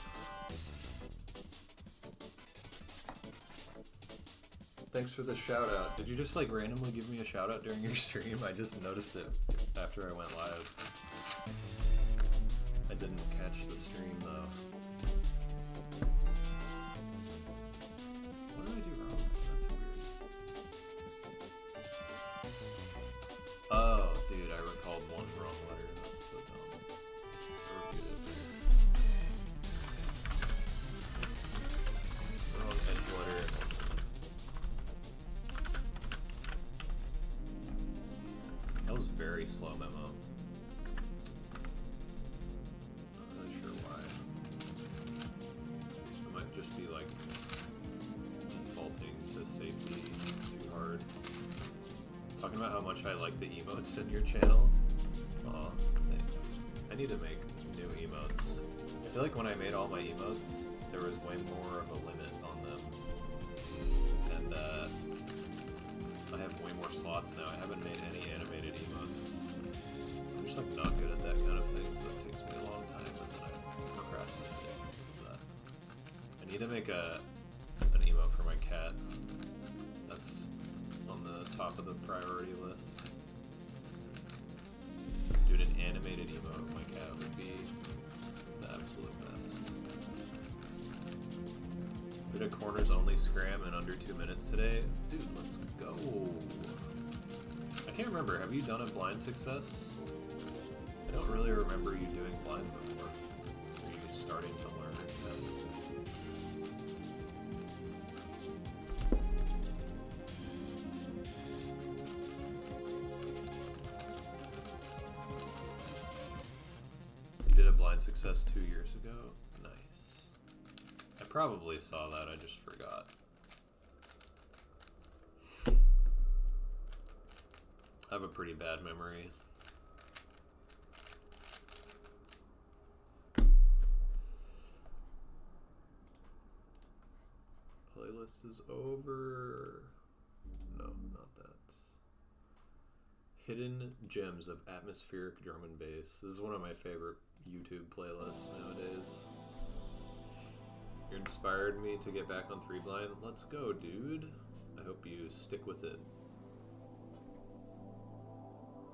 Thanks for the shout out. Did you just like randomly give me a shout out during your stream? I just noticed it after I went live. I didn't catch the stream though. What did I do wrong? That's weird. Oh, dude, I recalled one wrong letter. That's so dumb. I'll repeat it. Wrong edge letter. That was very slow memo. Not really sure why. I might just be like defaulting to safety too hard. Talking about how much I like the emotes in your channel. Aw, thanks. I need to make new emotes. I feel like when I made all my emotes, there was way more of a limit on them. And I have way more slots now. I haven't made any animated emotes. I'm just like not good at that kind of thing, so it takes me a long time and then I procrastinate because of that. I need to make an emote for my cat. That's on the top of the priority list. Dude, an animated emote of my cat would be the absolute best. Did a corners only scram in under 2 minutes today? Dude, let's go. I can't remember, have you done a blind success? I don't really remember you doing blind before. Are you starting to learn yet? You did a blind success 2 years ago? Nice. I probably saw that, I just forgot. I have a pretty bad memory. Playlist is over. No, not that. Hidden Gems of Atmospheric Drum and Bass. This is one of my favorite YouTube playlists nowadays. You inspired me to get back on 3 blind. Let's go, dude. I hope you stick with it.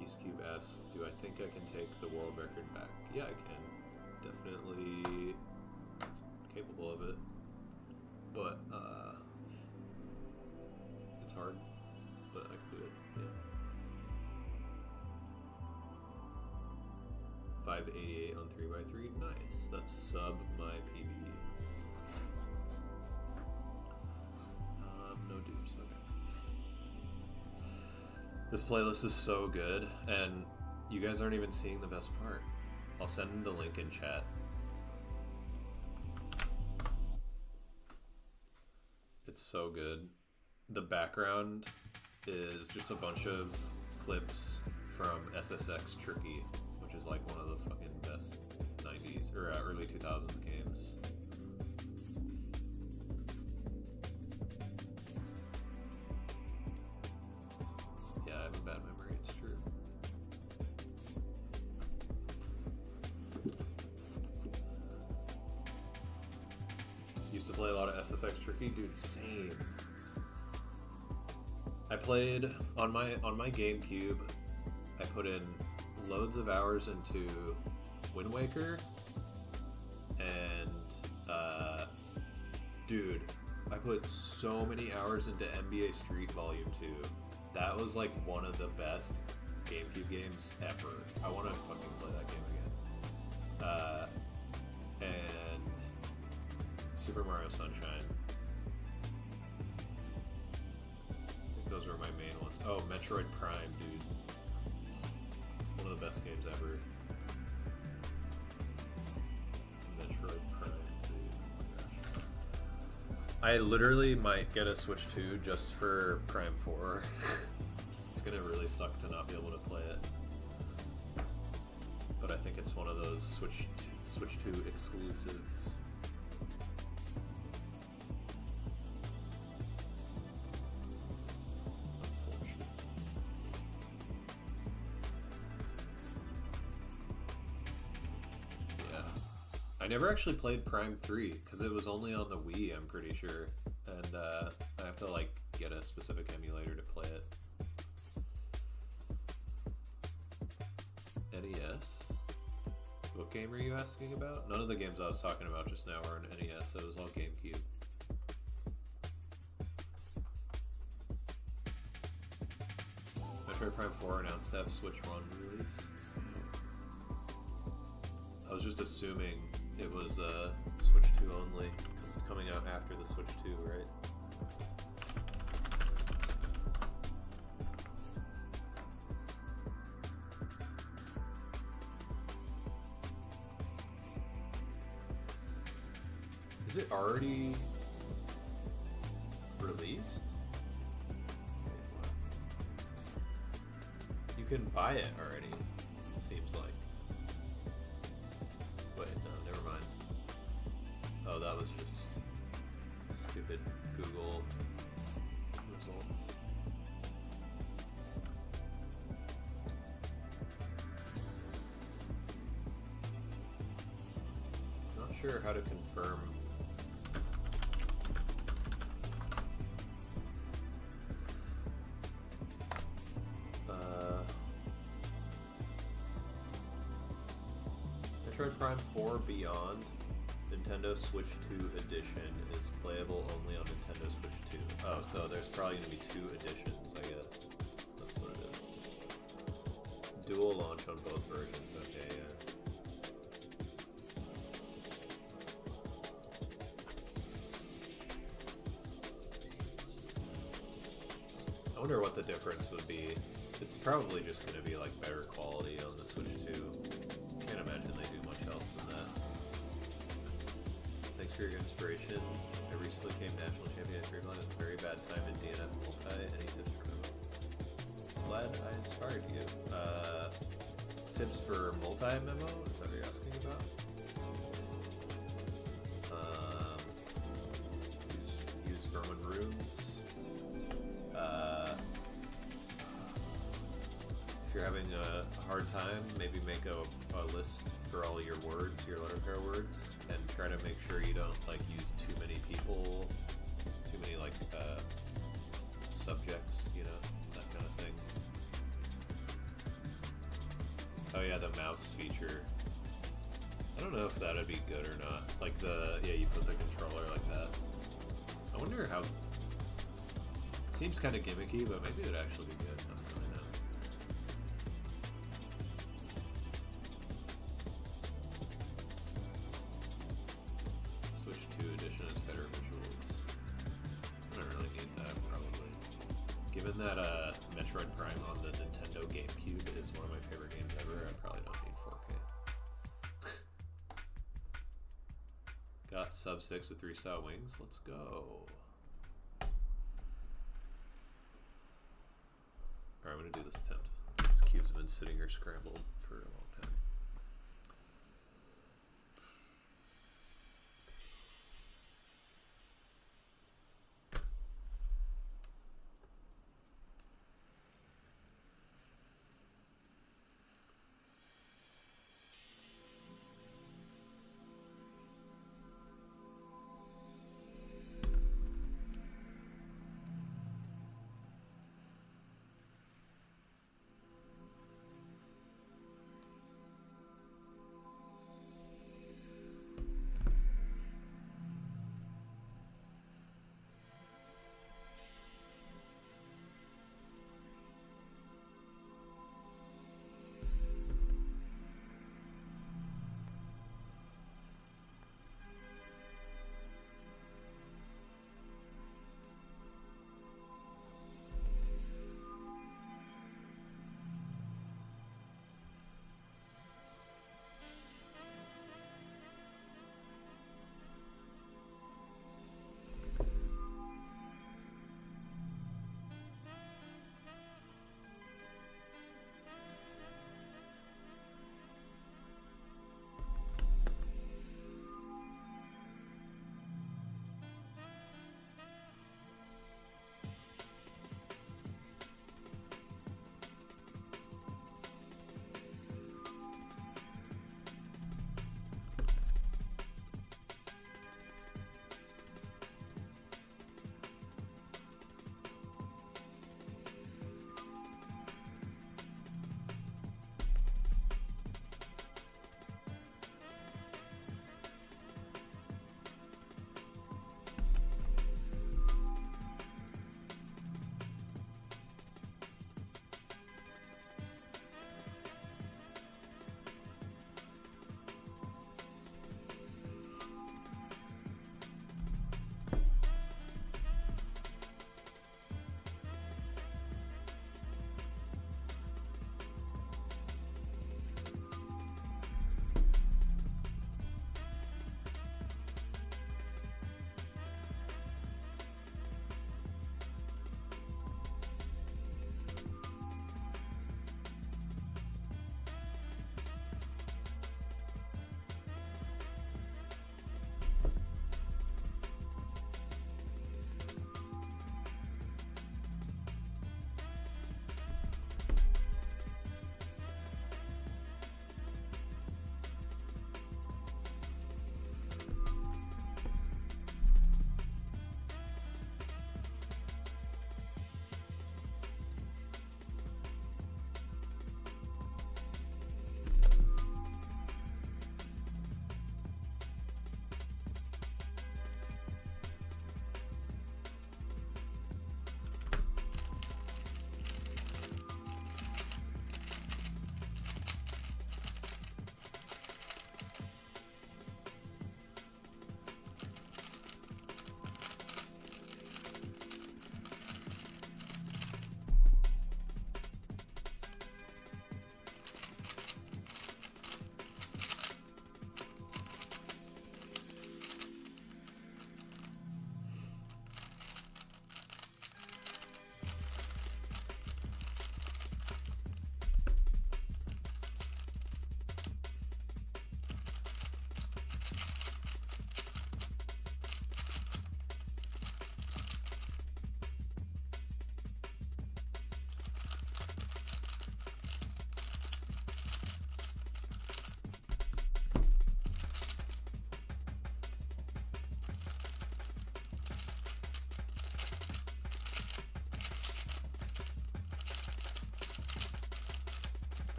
Peacecube asks, do I think I can take the world record back? Yeah, I can. Definitely capable of it. But, it's hard. But I can do it, yeah. 588 on 3x3. Nice. That's sub my PB. No dupes, okay. This playlist is so good, and you guys aren't even seeing the best part. I'll send the link in chat. It's so good. The background is just a bunch of clips from SSX Tricky, which is like one of the fucking best 90s or early 2000s games. Yeah, I have a bad memory, it's true. Used to play a lot of SSX Tricky, dude, same. I played on my GameCube. I put in loads of hours into Wind Waker, and dude, I put so many hours into NBA Street Volume 2. That was like one of the best GameCube games ever. I want to fucking play that game again. And Super Mario Sunshine. I think those were my main ones. Oh, Metroid Prime, dude. One of the best games ever. Metroid Prime, dude. Oh my gosh. I literally might get a Switch 2 just for Prime 4. It's gonna really suck to not be able to play it. But I think it's one of those Switch 2 exclusives. never actually played Prime 3 because it was only on the Wii, I'm pretty sure. And I have to like get a specific emulator to play it. NES? What game are you asking about? None of the games I was talking about just now are on NES, so it was all GameCube. Metroid Prime 4 announced to have Switch 1 release. I was just assuming it was Switch 2 only, because it's coming out after the Switch 2, right? Is it already released? You can buy it already, seems like. Wait, no, never mind. Oh, that was just stupid Google results. Not sure how to confirm. Metroid Prime 4 Beyond Nintendo Switch 2 Edition is playable only on Nintendo Switch 2. Oh, so there's probably going to be 2 editions, I guess. That's what it is. Dual launch on both versions, okay, yeah. I wonder what the difference would be. It's probably just going to be like better quality on the Switch 2. Can't imagine they do much else than that. Thanks for your inspiration. I recently became national champion at Dreamland at a very bad time in DNF multi. Any tips for me? Glad I inspired you. Tips for multi-memo? Is that what you're asking about? Use Roman runes. If you're having a hard time, maybe make a list for all your words, your letter pair words, and try to make sure you don't like use too many people, too many like subjects, you know, that kind of thing. Oh yeah, the mouse feature. I don't know if that'd be good or not. Like you put the controller like that. I wonder how. It seems kind of gimmicky, but maybe it'd actually be good. I don't really know. Switch 2 edition has better visuals. I don't really need that, probably. Given that Metroid Prime on the Nintendo GameCube is one of my favorite games ever, I probably don't need 4K. Got sub 6 with 3-star wings. Let's go. Alright, I'm gonna do this attempt. This cube's been sitting here scrambled for a long time.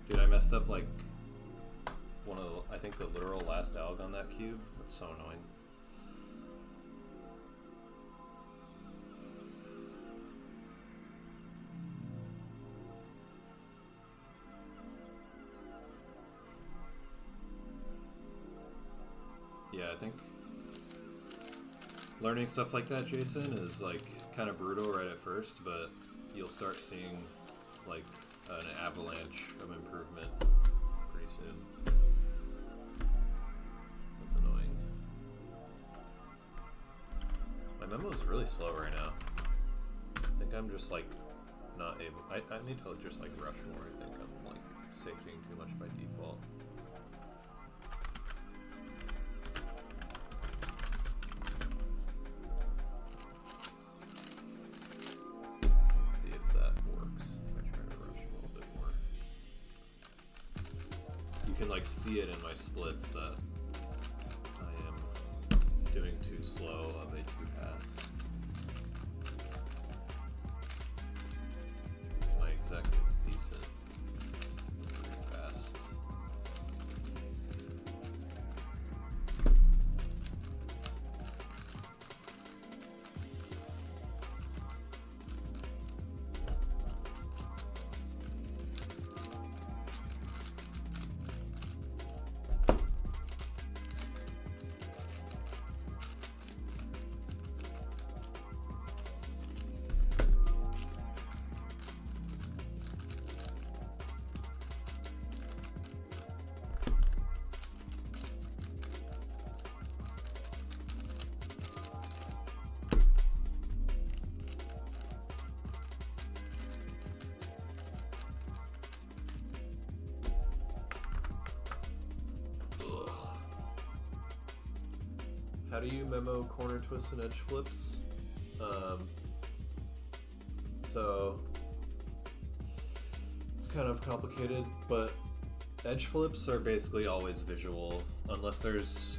Dude, I messed up like one of the, I think the literal last alg on that cube. That's so annoying. Yeah, I think learning stuff like that, Jason, is like kind of brutal right at first, but you'll start seeing like an avalanche of improvement pretty soon. That's annoying. My memo is really slow right now. I think I'm just like not able. I need to just like rush more. I think I'm like safetying too much by default. See it in my splits that I am doing too slow of a 2-pass. My exec is decent. Pretty fast. How do you memo corner twists and edge flips? So it's kind of complicated, but edge flips are basically always visual, unless there's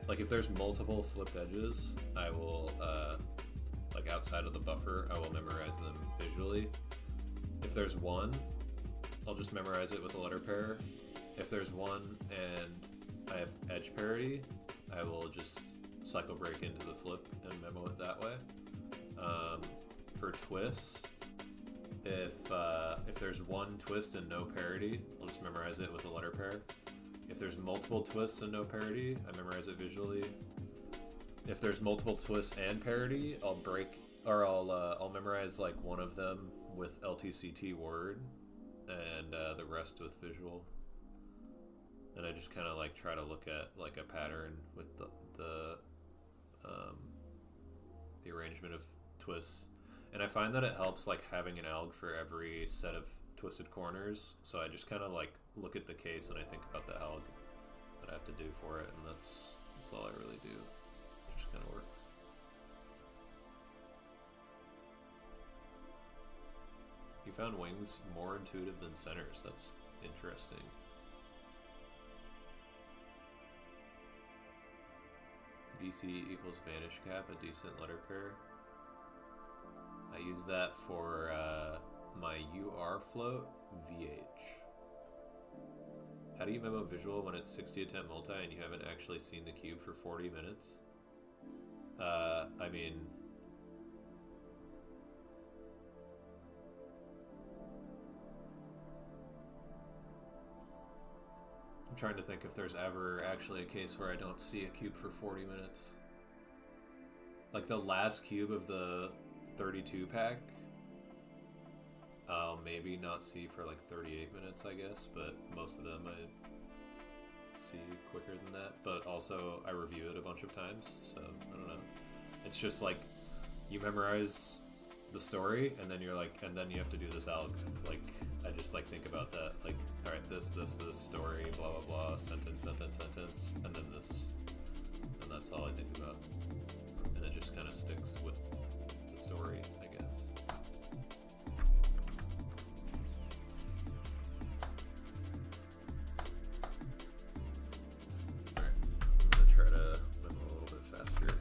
like if there's multiple flipped edges, I will like outside of the buffer, I will memorize them visually. If there's one, I'll just memorize it with a letter pair. If there's one and I have edge parity, I will just cycle break into the flip and memo it that way. For twists, if there's one twist and no parity, I'll just memorize it with a letter pair. If there's multiple twists and no parity, I memorize it visually. If there's multiple twists and parity, I'll break, or I'll memorize like one of them with LTCT word and the rest with visual. And I just kind of like try to look at like a pattern with the arrangement of twists, and I find that it helps like having an alg for every set of twisted corners. So I just kind of like look at the case and I think about the alg that I have to do for it, and that's all I really do. It just kind of works. You found wings more intuitive than centers. That's interesting. VC equals vanish cap, a decent letter pair. I use that for my UR float, VH. How do you memo visual when it's 60 attempt multi and you haven't actually seen the cube for 40 minutes? I mean, I'm trying to think if there's ever actually a case where I don't see a cube for 40 minutes. Like the last cube of the 32 pack, I'll maybe not see for like 38 minutes, I guess, but most of them I see quicker than that. But also I review it a bunch of times, so I don't know. It's just like you memorize the story and then you're like, and then you have to do this alg. Like I just like think about that, like, all right, this story, blah blah blah, sentence, and then this, and that's all I think about, and it just kind of sticks with the story, I guess. All right, I'm gonna try to memo a little bit faster.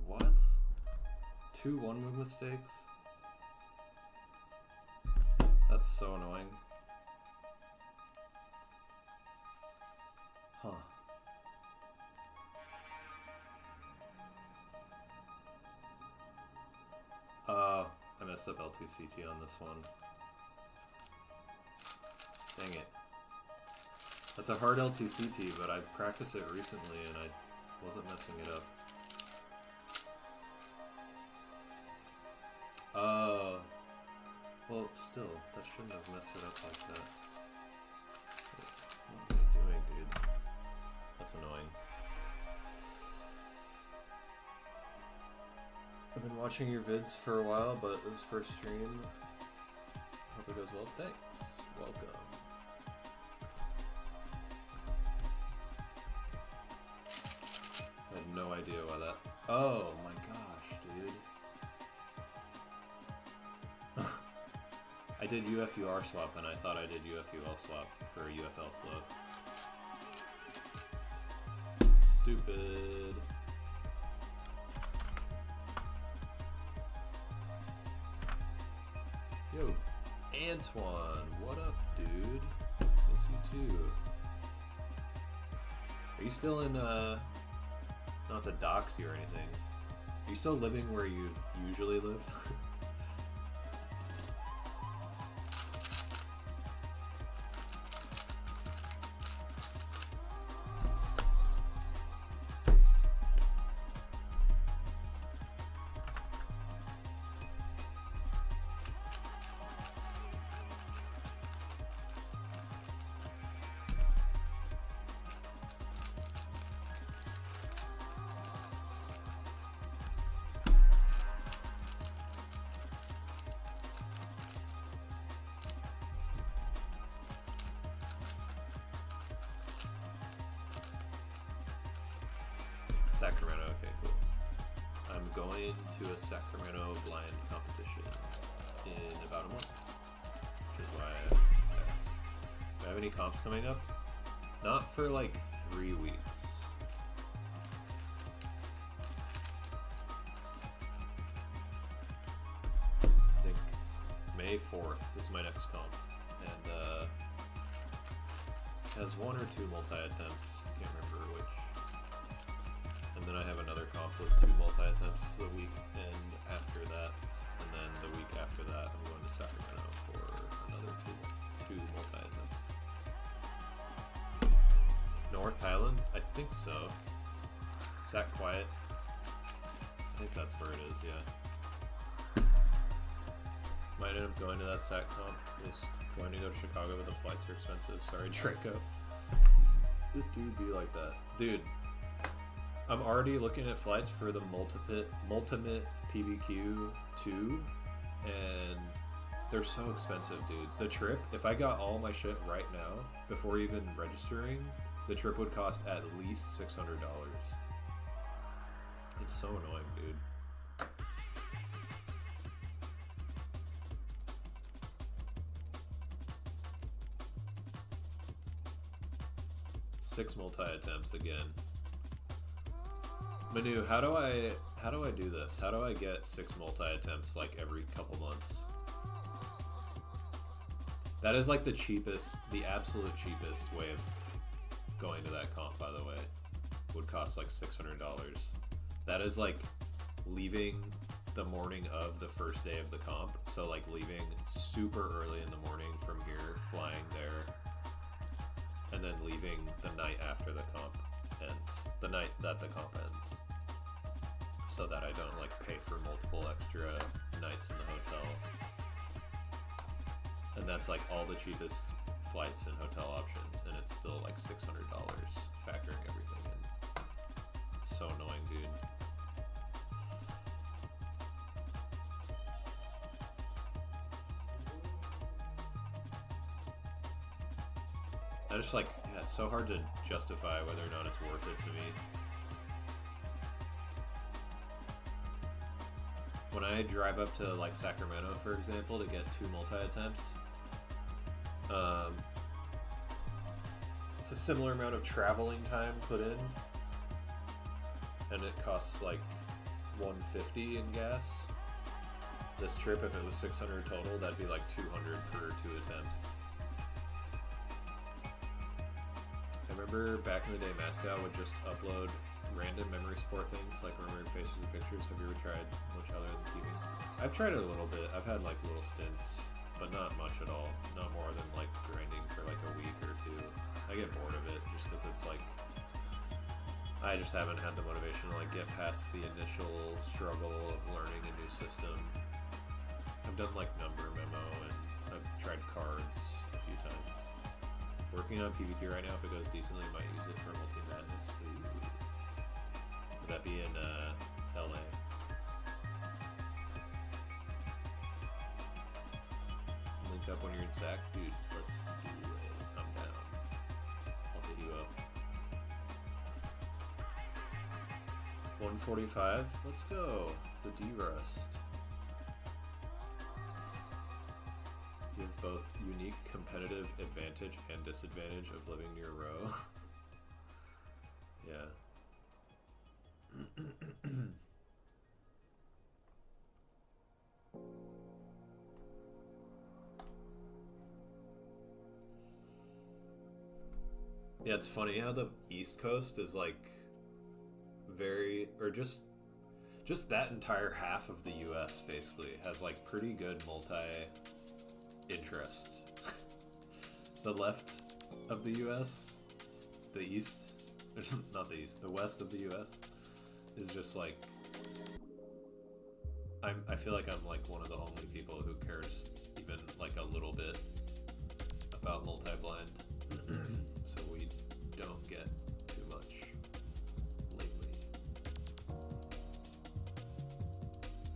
What? 2 1-move mistakes? That's so annoying. Huh. I messed up L2CT on this one. Dang it. That's a hard L2CT, but I practiced it recently and I wasn't messing it up. Well, still, that shouldn't have messed it up like that. What am I doing, dude? That's annoying. I've been watching your vids for a while, but this first stream, hope it goes well. Thanks. Welcome. I have no idea why that... Oh my gosh, dude. I did UFUR swap and I thought I did UFUL swap for a UFL float. Stupid. Yo, Antoine, what up, dude? Miss you too. Are you still in, not to dox you or anything, are you still living where you've usually lived? Sacramento, okay, cool. I'm going to a Sacramento blind competition in about a month, which is why I text. Do I have any comps coming up? Not for like 3 weeks. I think May 4th is my next comp, and it has 1 or 2 multi-attempts, can't remember which. And then I have another comp with 2 multi-attempts a week, and after that, and then the week after that, I'm going to Sacramento for another two multi-attempts. North Highlands? I think so. Sac Quiet? I think that's where it is, yeah. Might end up going to that Sac comp. Was going to go to Chicago, but the flights are expensive. Sorry, Draco. It do be like that. Dude. I'm already looking at flights for the Multimate PBQ 2, and they're so expensive, dude. The trip, if I got all my shit right now, before even registering, the trip would cost at least $600. It's so annoying, dude. Six multi-attempts again. Manu, how do I do this? How do I get 6 multi-attempts like every couple months? That is like the cheapest, the absolute cheapest way of going to that comp, by the way. Would cost like $600. That is like leaving the morning of the first day of the comp. So like leaving super early in the morning from here, flying there, and then leaving the night after the comp ends, the night that the comp ends, so that I don't like pay for multiple extra nights in the hotel. And that's like all the cheapest flights and hotel options, and it's still like $600 factoring everything in. It's so annoying, dude. I just like, yeah, it's so hard to justify whether or not it's worth it to me. When I drive up to like Sacramento, for example, to get 2 multi-attempts, it's a similar amount of traveling time put in, and it costs like 150 in gas. This trip, if it was 600 total, that'd be like 200 per 2 attempts. I remember back in the day, Mascot would just upload random memory support things, like remembering faces and pictures. Have you ever tried much other than keeping? I've tried it a little bit. I've had like little stints, but not much at all. Not more than like grinding for like a week or two. I get bored of it just because it's like, I just haven't had the motivation to like get past the initial struggle of learning a new system. I've done like number memo and I've tried cards a few times. Working on PvQ right now. If it goes decently, I might use it for multi-madness. Would that be in LA? Link up when you're in SAC? Dude, let's do it. I'm down. I'll hit you up. 145? Let's go. The D-Rust. You have both unique competitive advantage and disadvantage of living near Row. Yeah. Yeah, it's funny how the East Coast is like very, or just that entire half of the US basically has like pretty good multi-interests. The left of the US, the East, there's not the East, the West of the US is just like, I feel like I'm like one of the only people who cares even like a little bit about multi-blind. So we don't get too much lately.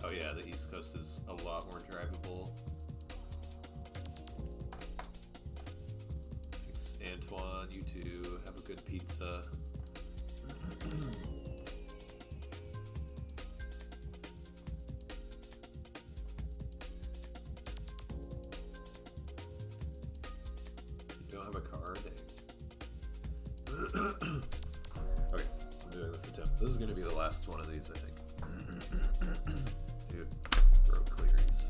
Oh yeah, the East Coast is a lot more drivable. Thanks, Antoine. You too. Have a good pizza. You don't have a car? Okay, I'm doing this attempt. This is going to be the last one of these, I think. Dude, broke clearance.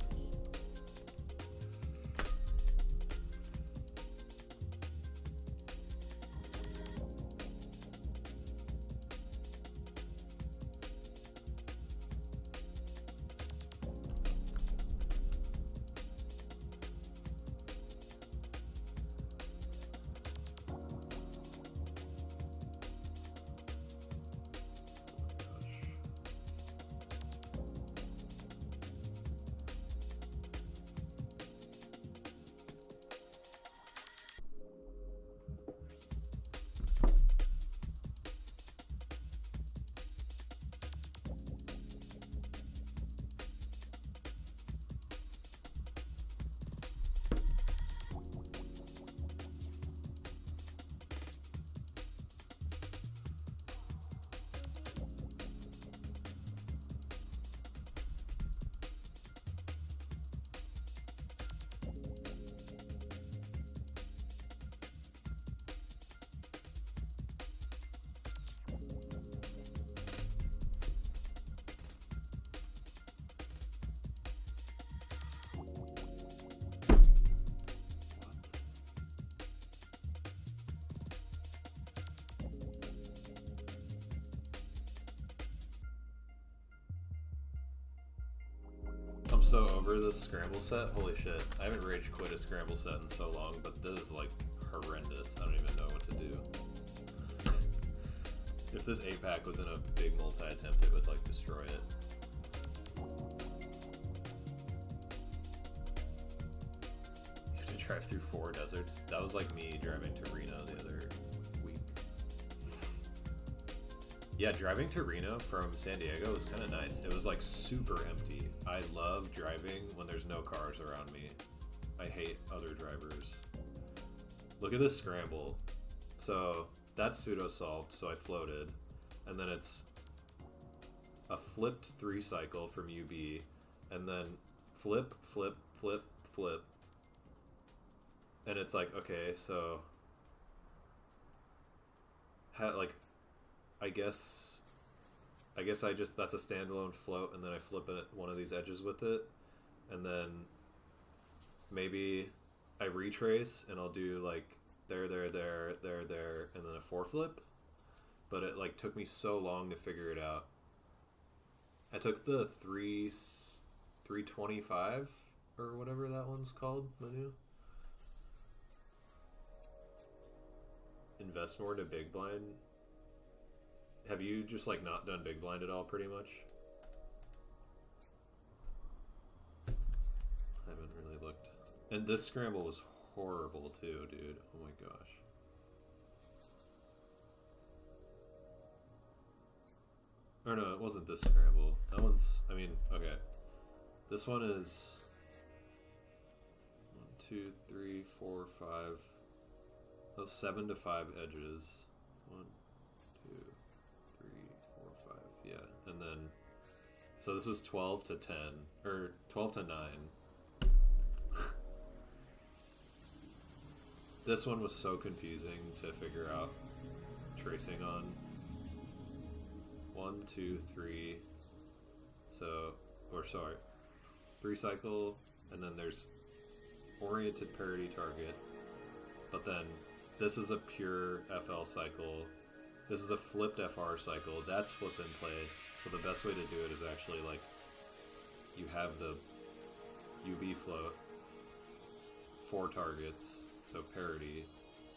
I'm so over this scramble set. Holy shit. I haven't rage quit a scramble set in so long, but this is like horrendous. I don't even know what to do. If this 8-pack was in a big multi-attempt, it would like destroy it. You have to drive through 4 deserts. That was like me driving to Reno the other week. Yeah, driving to Reno from San Diego was kind of nice. It was like super empty. I love driving when there's no cars around me. I hate other drivers. Look at this scramble. So that's pseudo solved, so I floated. And then it's a flipped 3 cycle from UB, and then flip, flip, flip, flip. And it's like, okay, so like I guess I guess that's a standalone float, and then I flip it one of these edges with it, and then maybe I retrace and I'll do like there, and then a 4-flip. But it like took me so long to figure it out. I took the 325 or whatever that one's called menu. Invest more to big blind. Have you just like not done big blind at all pretty much? I haven't really looked. And this scramble was horrible too, dude. Oh my gosh. Or no, it wasn't this scramble. That one's, I mean, okay. This one is 1, 2, 3, 4, 5. Oh, 7 to 5 edges. 1, 2, 3, 4, 5. Yeah, and then so this was 12 to 10 or 12 to 9. This one was so confusing to figure out tracing on. 1, 2, 3. So, or sorry, 3 cycle, and then there's oriented parity target. But then this is a pure FL cycle. This is a flipped FR cycle. That's flipped in place. So the best way to do it is actually like you have the UB float, 4 targets, so parity,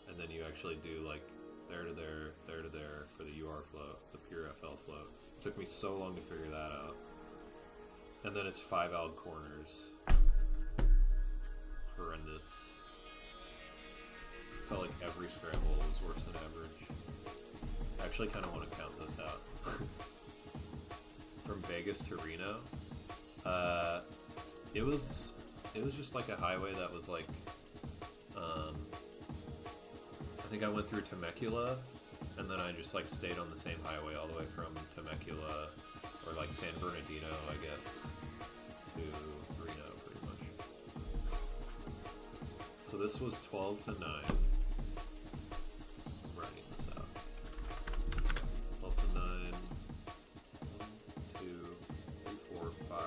and then you actually do like there to there for the UR float, the pure FL float. It took me so long to figure that out. And then it's 5 out corners. Horrendous. Felt like every scramble was worse than average. I actually kind of want to count this out. From Vegas to Reno, it was just like a highway that was like, I think I went through Temecula, and then I just like stayed on the same highway all the way from Temecula, or like San Bernardino, I guess, to Reno, pretty much. So this was 12 to 9. I'm writing this out. 12 to 9. 1, 2, 3, 4, 5.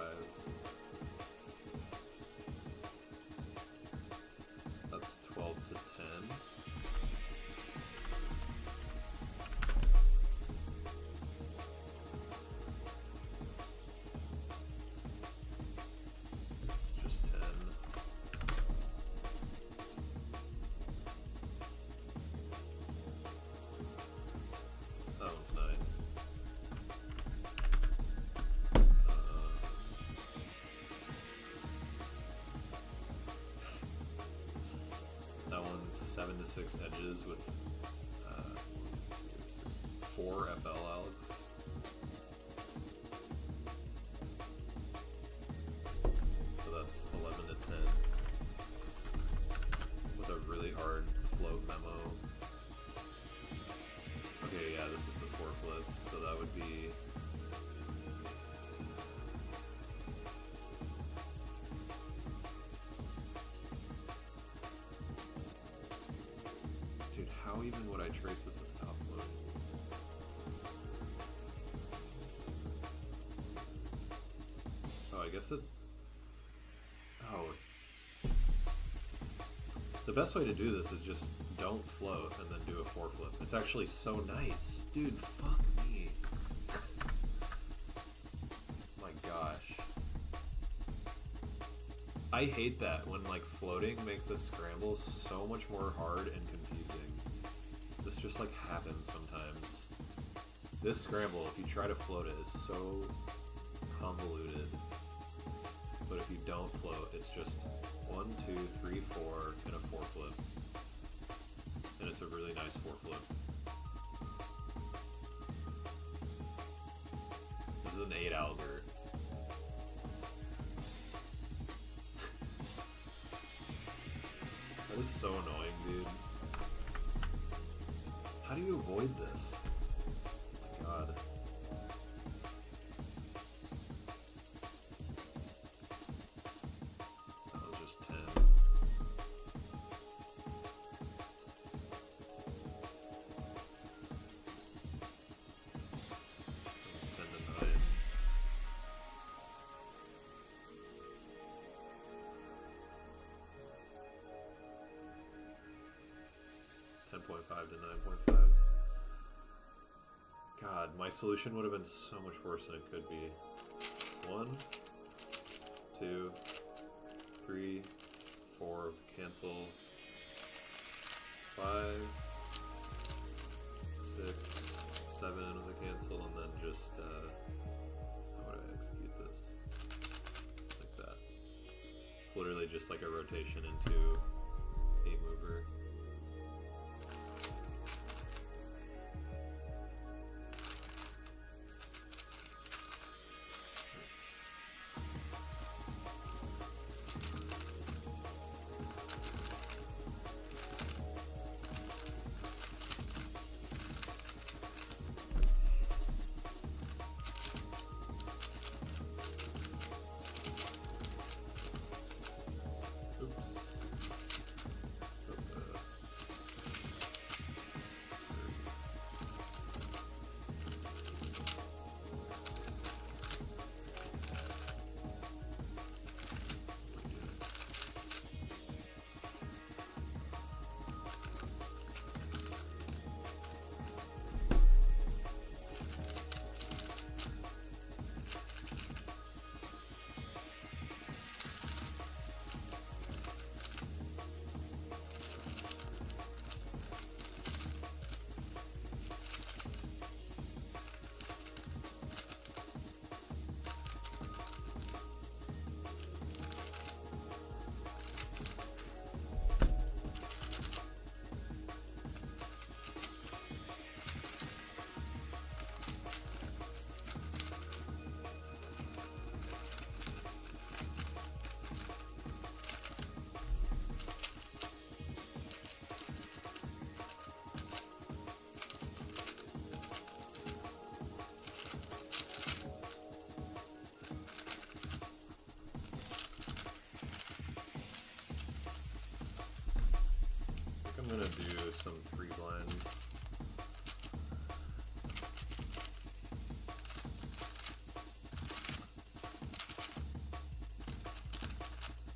That's 12 to 10. That one's 7 to 6 edges with 4 FL Alex. So that's 11 to 10 with a really hard float memo. Okay, yeah, this is the 4-flip, so that would be how even would I trace this without floating? Oh, I guess it... Oh. The best way to do this is just don't float and then do a 4-flip. It's actually so nice. Dude, fuck me. My gosh. I hate that when like floating makes a scramble so much more hard and confusing. This just like happens sometimes. This scramble, if you try to float it, is so convoluted. But if you don't float, it's just 1, 2, 3, 4, and a 4-flip. And it's a really nice 4-flip. This is an 8 Albert. That is so annoying, dude. How do you avoid this? Oh my god. That was just 10. That was 10 to 9. 9.5 to 9.5. God, my solution would have been so much worse than it could be. 1, 2, 3, 4 cancel. 5, 6, 7 with a cancel, and then just how would I execute this? Like that. It's literally just like a rotation into 8 mover. I'm gonna do some 3 blind.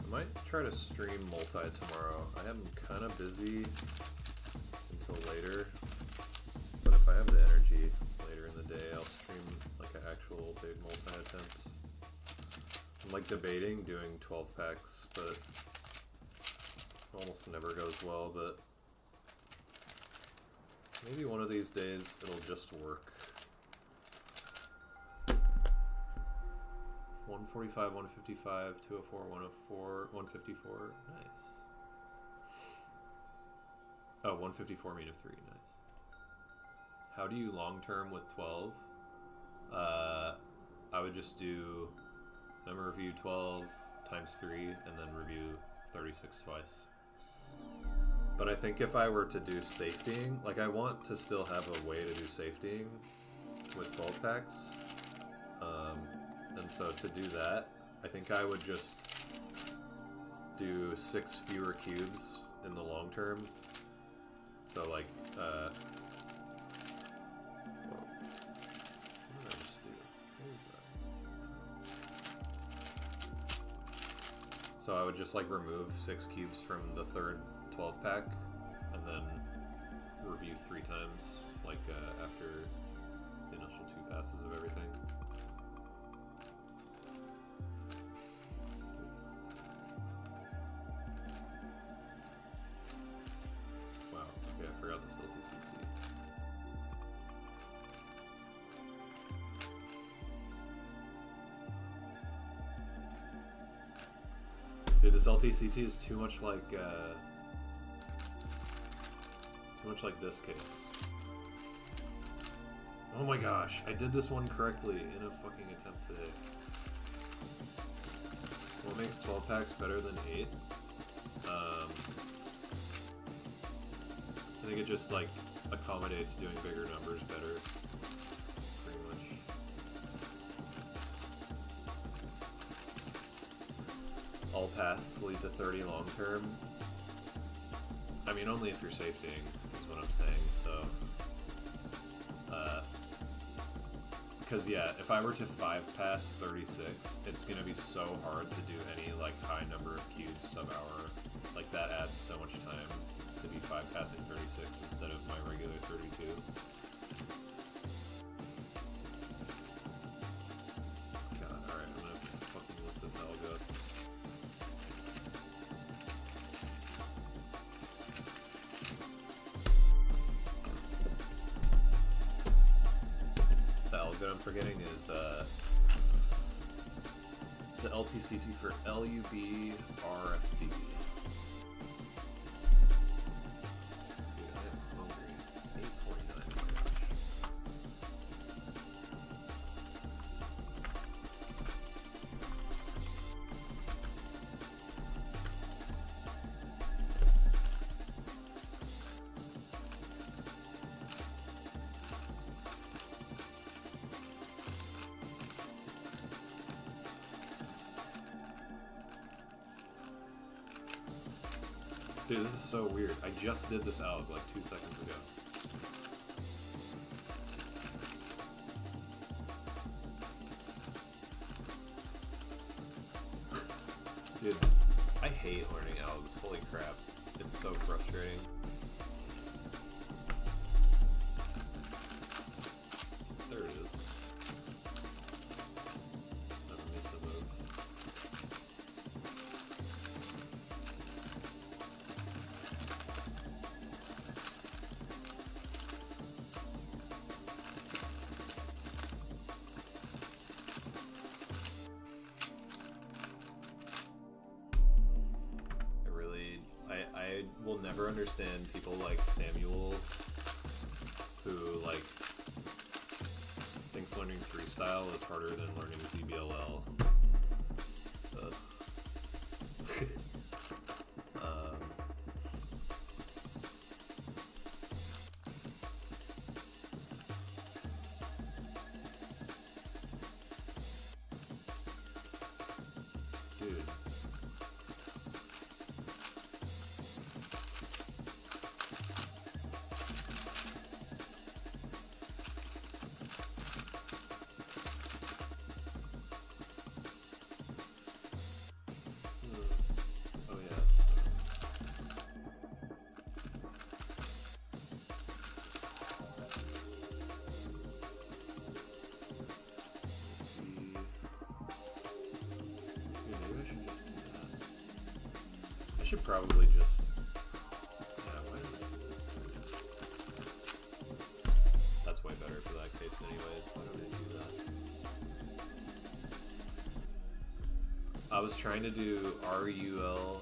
I might try to stream multi tomorrow. I am kind of busy until later, but if I have the energy later in the day, I'll stream like an actual big multi attempt. I'm like debating doing 12 packs, but almost never goes well, but maybe one of these days it'll just work. 145, 155, 204, 104, 154, nice. Oh, 154 mean of 3, nice. How do you long term with 12? I would just do memo review 12 times 3 and then review 36 twice. But I think if I were to do safetying, like I want to still have a way to do safetying with 12 packs. And so to do that, I think I would just do 6 fewer cubes in the long term. So like, whoa. What did I just do? What was that? So I would just like remove 6 cubes from the third 12 pack and then review 3 times, like after the initial 2 passes of everything. Wow, okay, I forgot this LTCT. Dude, this LTCT is too much like this case. Oh my gosh, I did this one correctly in a fucking attempt today. What makes 12 packs better than 8? I think it just like accommodates doing bigger numbers better. Pretty much. All paths lead to 30 long term. I mean, only if you're safetying, is what I'm saying, so... Because yeah, if I were to 5-pass 36, it's gonna be so hard to do any like high number of cubes sub-hour. Like that adds so much time to be 5-passing 36 instead of my regular 32. God, alright, I'm gonna fucking look this alg up. The alg that I'm forgetting is the LTCT for LUB RFD. Dude, I am hungry. 8:49. Oh my gosh. Dude, this is so weird. I just did this alg like 2 seconds ago. Dude, I hate learning algs. Holy crap. It's so frustrating. There it is. Never missed a move. I will never understand people like Samuel who like thinks learning freestyle is harder than learning ZBLL. Dude. I should probably just... Yeah, why not? That's way better for that case anyways. Why don't I do that? I was trying to do RUL...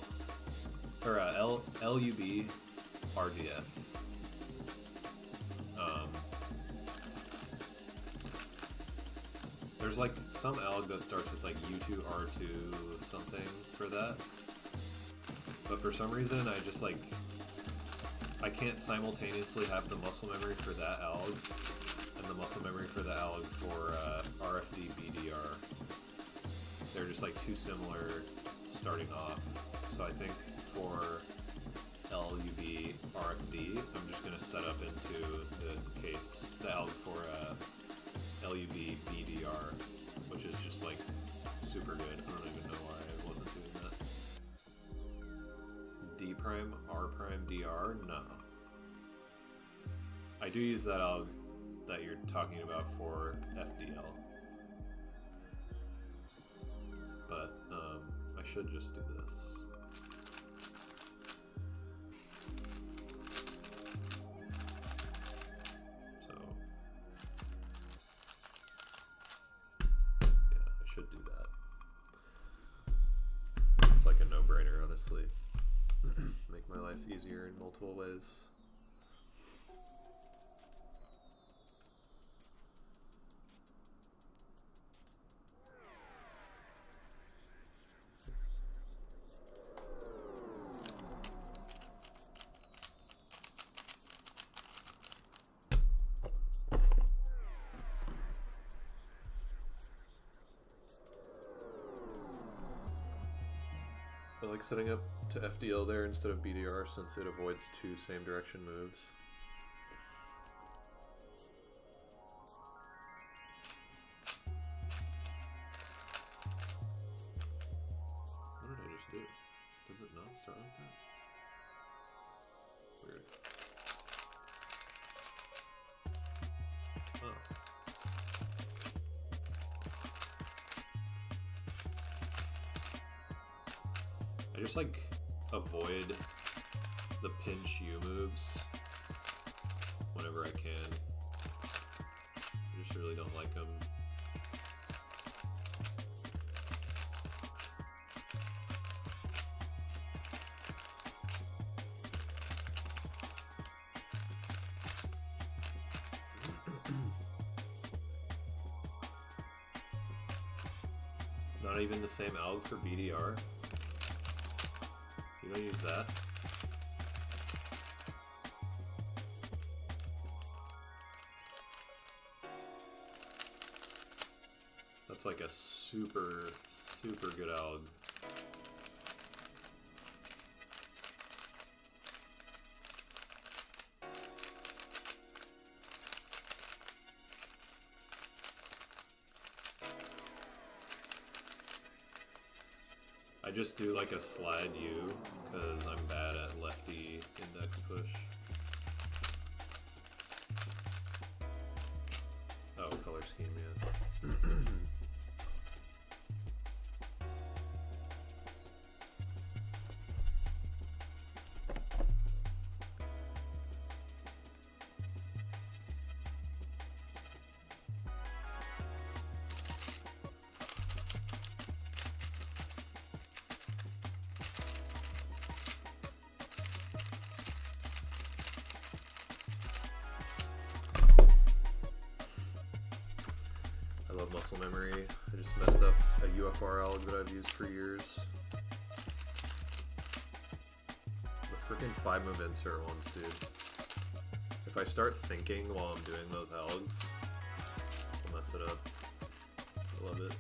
Or LUB RDF. There's like some alg that starts with like U2 R2 something for that. But for some reason, I just like, I can't simultaneously have the muscle memory for that alg and the muscle memory for the alg for RFD BDR. They're just like too similar starting off. So I think for LUB RFD, I'm just going to set up into the case, the alg for LUB BDR, which is just like super good. I don't even know why I wasn't doing that. D prime, R prime, DR? No. I do use that alg that you're talking about for FDL. But, I should just do this. So, yeah, I should do that. It's like a no-brainer, honestly. Make my life easier in multiple ways. I like setting up to FDL there instead of BDR since it avoids 2 same direction moves. Does it not start like that? Weird. Oh. I just like avoid the pinch U moves whenever I can. I just really don't like them. Not even the same alg for BDR? You don't use that? That's like a super, super good alg. I just do like a slide U because I'm bad at lefty index push. Oh, color scheme, yeah. Muscle memory. I just messed up a UFR alg that I've used for years. The freaking 5-move insert ones, dude. If I start thinking while I'm doing those algs, I'll mess it up. I love it.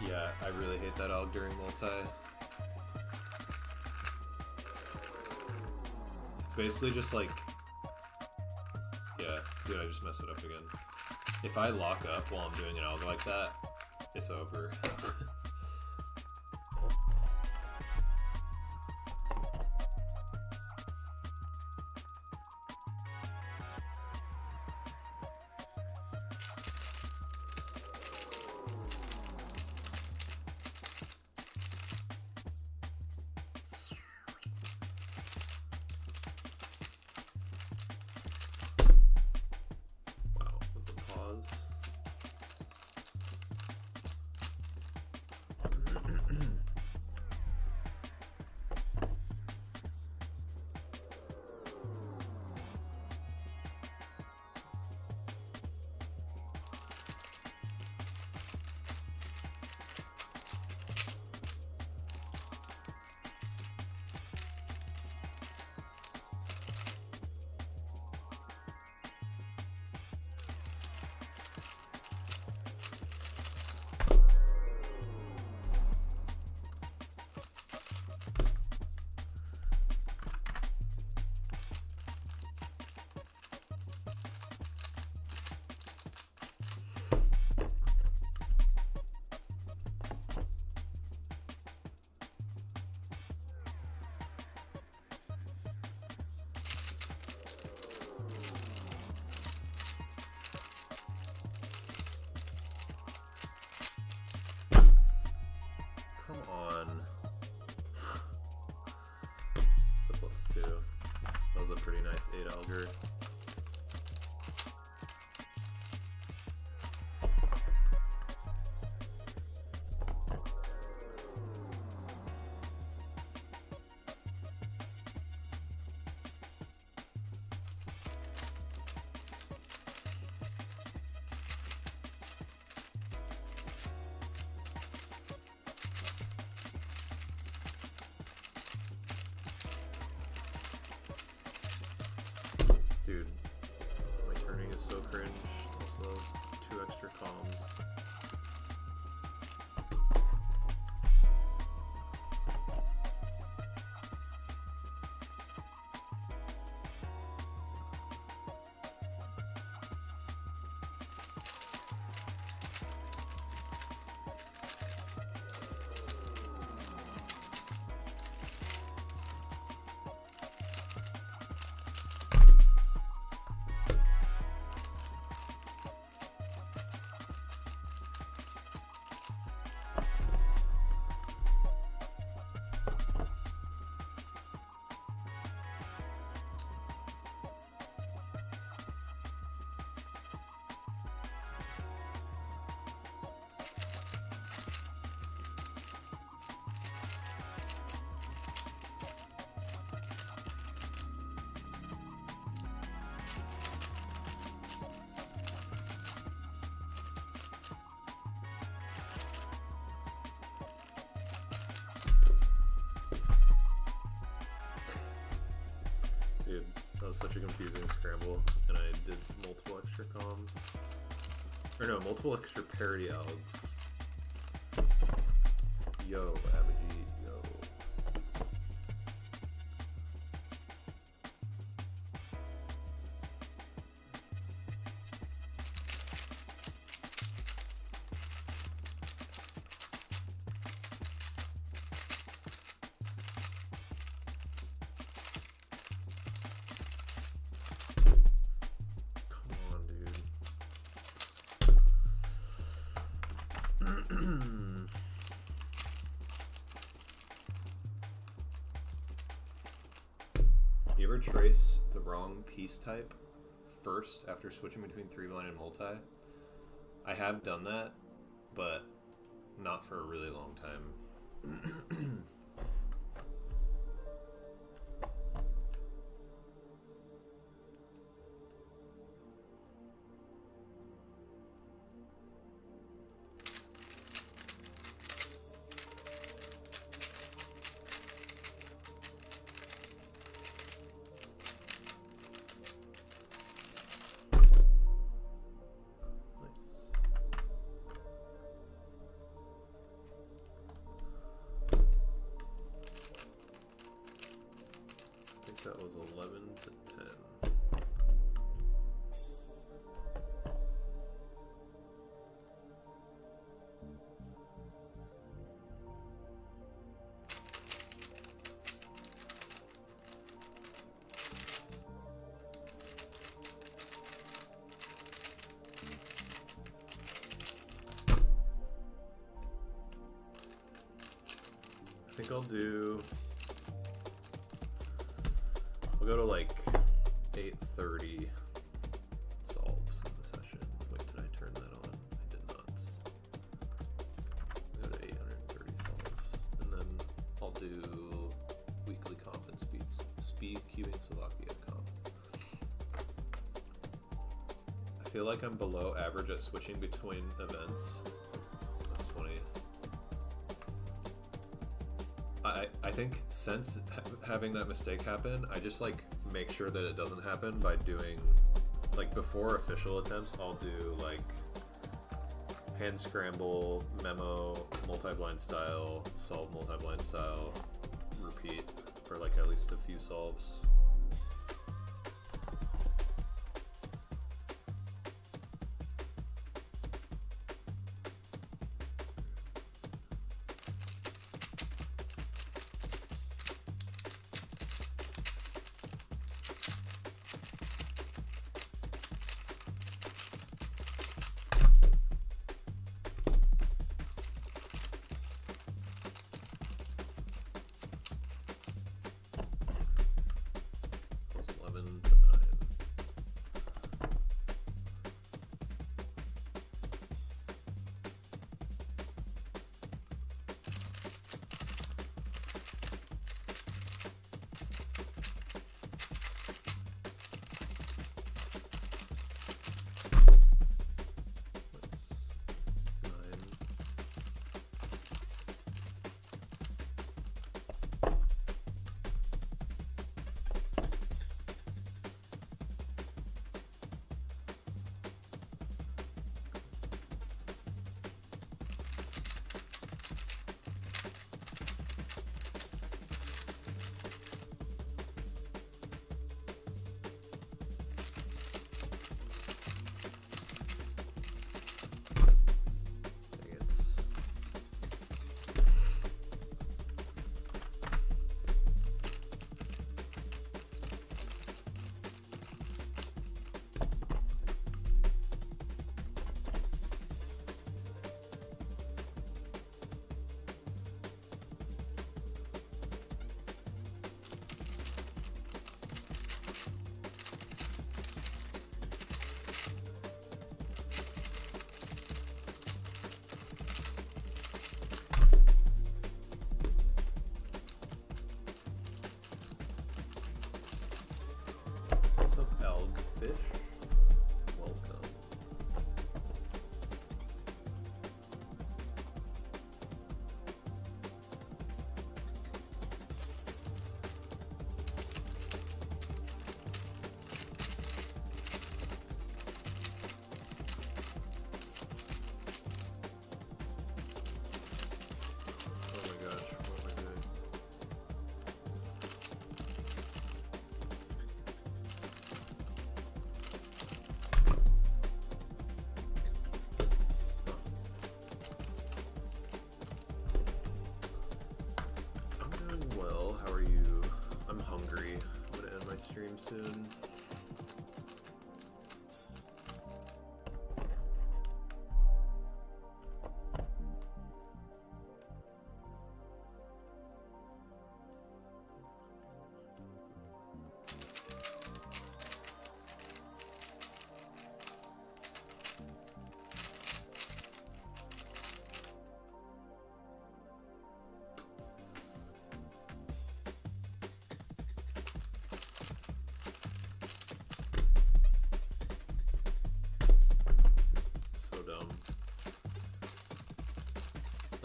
Yeah, I really hate that alg during multi. It's basically just like, yeah, dude, I just messed it up again. If I lock up while I'm doing an alg like that, it's over. A pretty nice 8 alger. was such a confusing scramble, and I did multiple extra comms. Or no, multiple extra parity algs. Yo, Abhijit, yo. Come on, dude. You ever trace the wrong piece type first after switching between 3-blind and multi? I have done that, but not for a really long time. That was 11 to 10. I think I'll do. We'll go to like 8:30 solves in the session. Wait, did I turn that on? I did not. We'll go to 830 solves. And then I'll do weekly comp and speed queuing Slovakia comp. I feel like I'm below average at switching between events. That's funny. I think since having that mistake happen, I just like make sure that it doesn't happen by doing, like, before official attempts, I'll do like hand scramble, memo, multi-blind style, solve multi-blind style, repeat for like at least a few solves.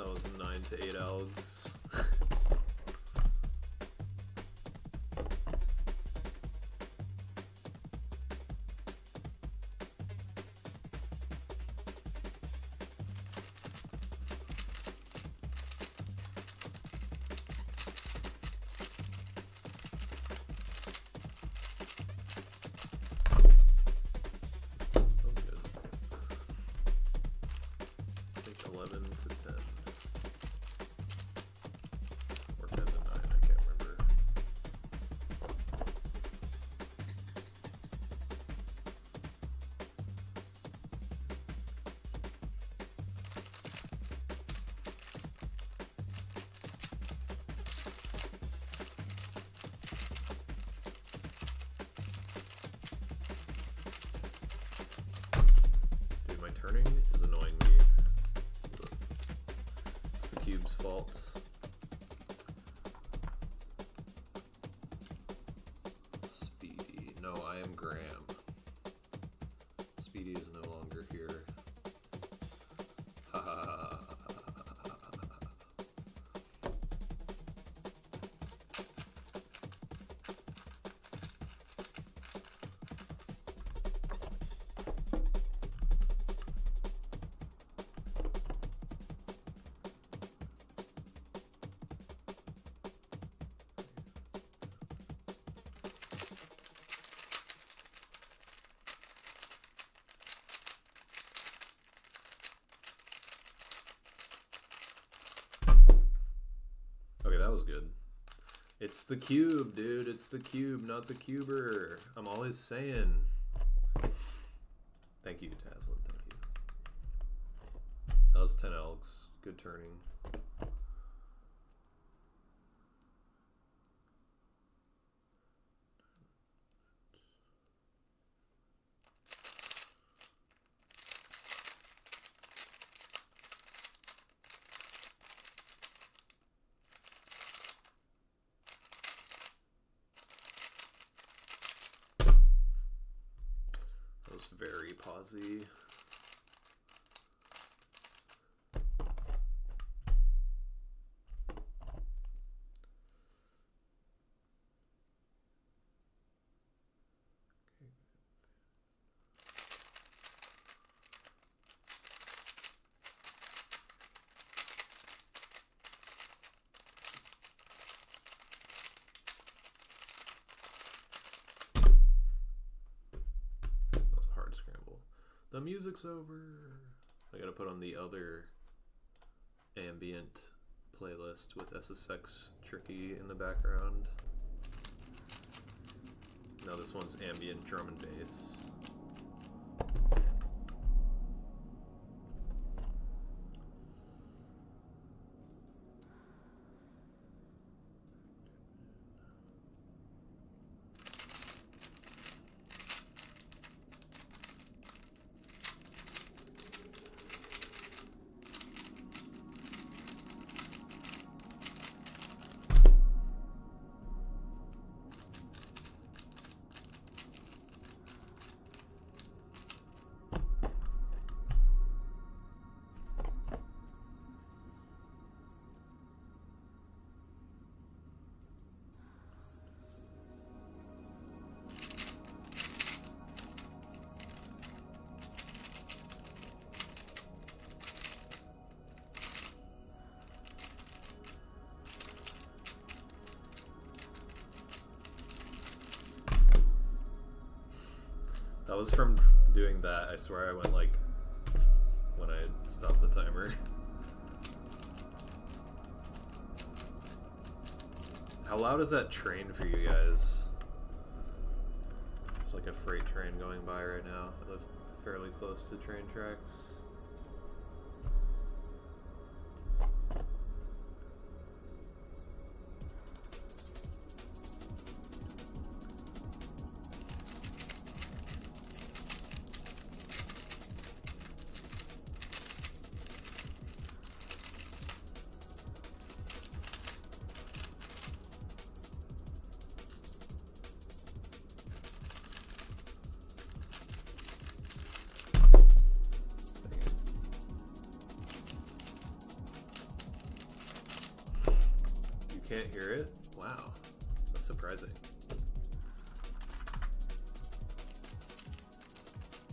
That was 9 to 8 elves. Turning is annoying me. It's the cube's fault. Speedy. No, I am Graham. Speedy is no longer here. Ha ha ha. Okay, that was good. It's the cube, dude. It's the cube, not the cuber. I'm always saying. Thank you, Taslin. Thank you. That was 10 elks. Good turning. Very pausey. The music's over. I gotta put on the other ambient playlist with SSX Tricky in the background. Now this one's ambient drum and bass. That was from doing that. I swear I went like when I stopped the timer. How loud is that train for you guys? There's like a freight train going by right now. I live fairly close to train tracks. can't hear it? Wow, that's surprising.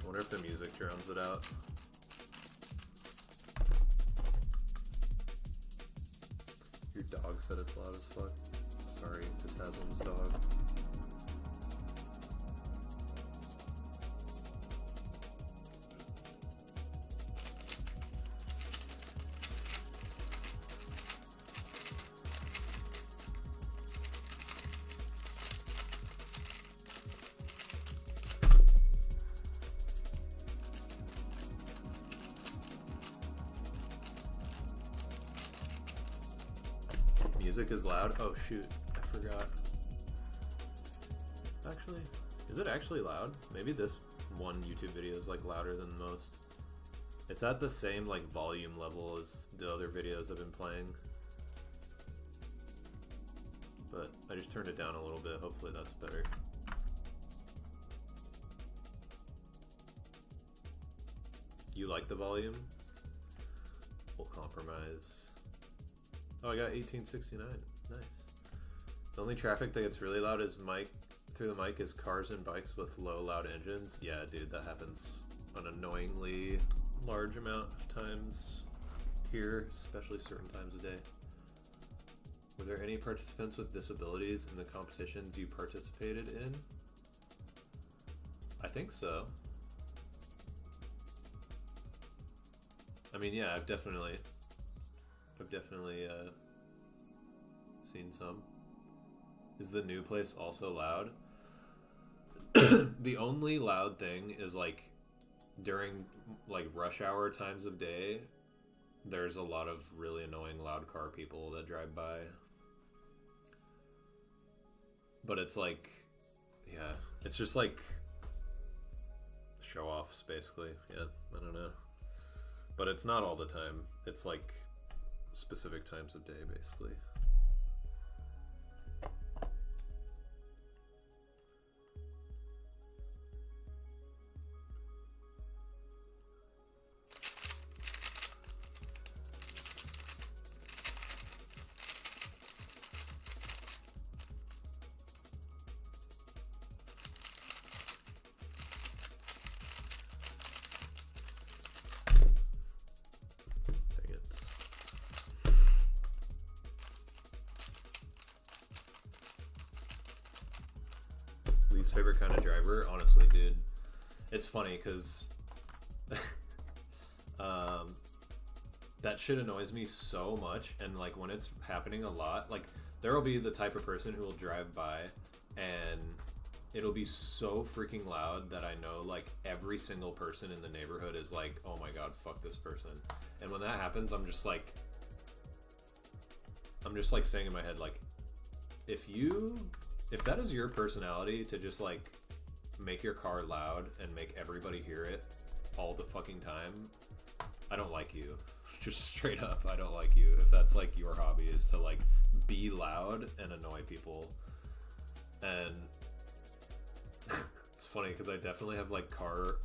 I wonder if the music drowns it out. Your dog said it's loud as fuck. Sorry to Taslim's dog. Music is loud? Oh shoot, I forgot. Actually, is it actually loud? Maybe this one YouTube video is like louder than most. It's at the same like volume level as the other videos I've been playing. But I just turned it down a little bit, hopefully that's better. You like the volume? We'll compromise. Oh, I got 1869. Nice. The only traffic that gets really loud is through the mic is cars and bikes with low loud engines. Yeah, dude, that happens an annoyingly large amount of times here, especially certain times of day. Were there any participants with disabilities in the competitions you participated in? I think so. I mean, yeah, I've definitely seen some. Is the new place also loud? The only loud thing is like during like rush hour times of day, there's a lot of really annoying loud car people that drive by. But it's like, yeah, it's just like show offs basically. Yeah, I don't know. But it's not all the time. It's like specific times of day, basically. Favorite kind of driver, honestly, dude, it's funny because that shit annoys me so much, and like when it's happening a lot, like there will be the type of person who will drive by and it'll be so freaking loud that I know like every single person in the neighborhood is like, oh my god, fuck this person. And when that happens, I'm just like saying in my head, like, if that is your personality to just like make your car loud and make everybody hear it all the fucking time, I don't like you. Just straight up, I don't like you. If that's like your hobby is to like be loud and annoy people. And it's funny because I definitely have like car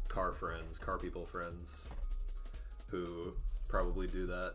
people friends who probably do that.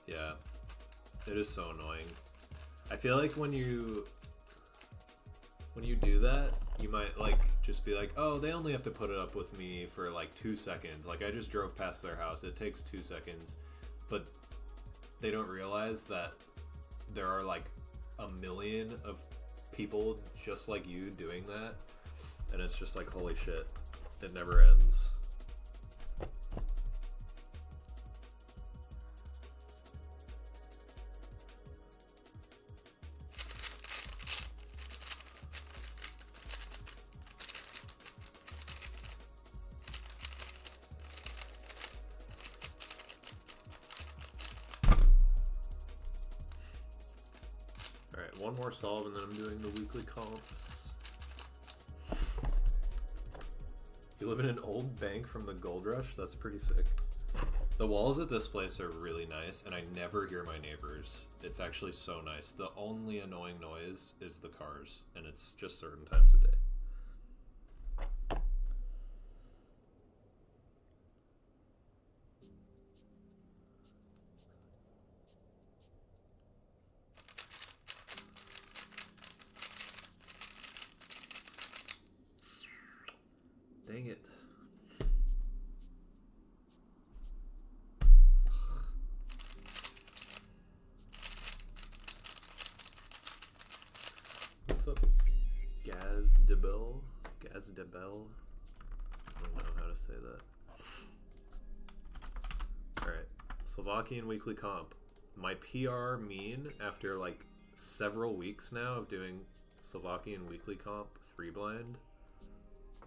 Yeah, it is so annoying. I feel like when you do that, you might like just be like, oh, they only have to put it up with me for like 2 seconds. Like I just drove past their house. It takes 2 seconds. But they don't realize that there are like a million of people just like you doing that. And it's just like, holy shit, it never ends. one more solve and then I'm doing the weekly comps. You live in an old bank from the gold rush? That's pretty sick. The walls at this place are really nice, and I never hear my neighbors. It's actually so nice. The only annoying noise is the cars, and it's just certain times of day. Dang it. What's up, Gazdebel? Gazdebel? I don't know how to say that. Alright, Slovakian weekly comp. My PR mean, after like several weeks now of doing Slovakian weekly comp 3 blind,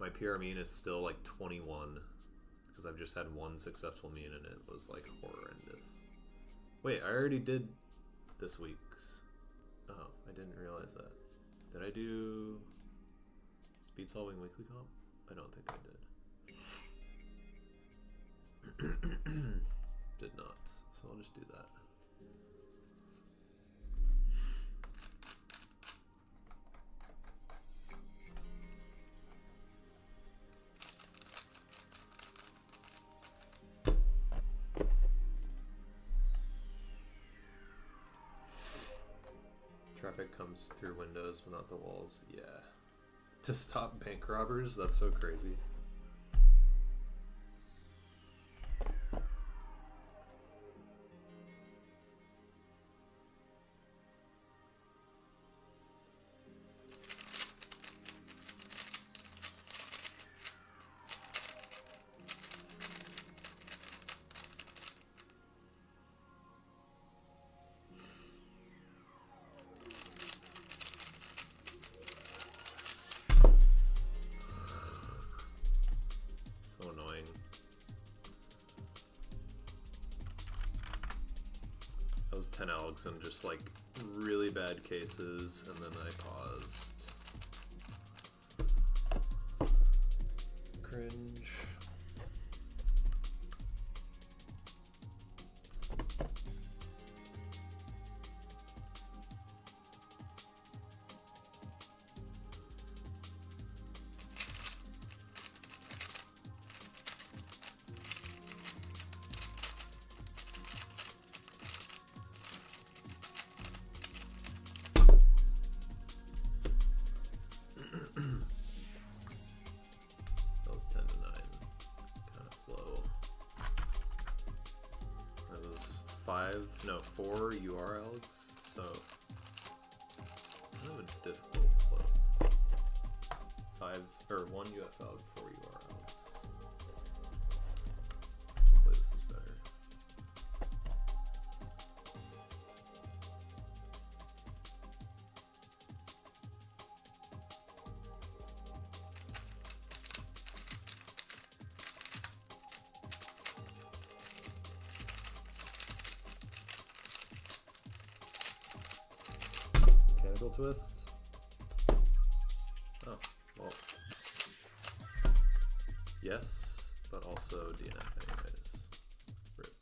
my PR mean is still like 21, because I've just had one successful mean and it was like horrendous. Wait, I already did this week's. Oh, I didn't realize that. Did I do speed solving weekly comp? I don't think I did. Did not, so I'll just do that. Traffic comes through windows but not the walls. Yeah. To stop bank robbers? That's so crazy. That was 10 Alex and just like really bad cases, and then I paused. Cringe. That was 10 to 9. Kind of slow. That was 4 URLs, so kind of a difficult flow. 1 UFL, 4 URLs. Hopefully this is better. Mechanical twist. Oh, well. Yes, but also DNF anyways. RIP.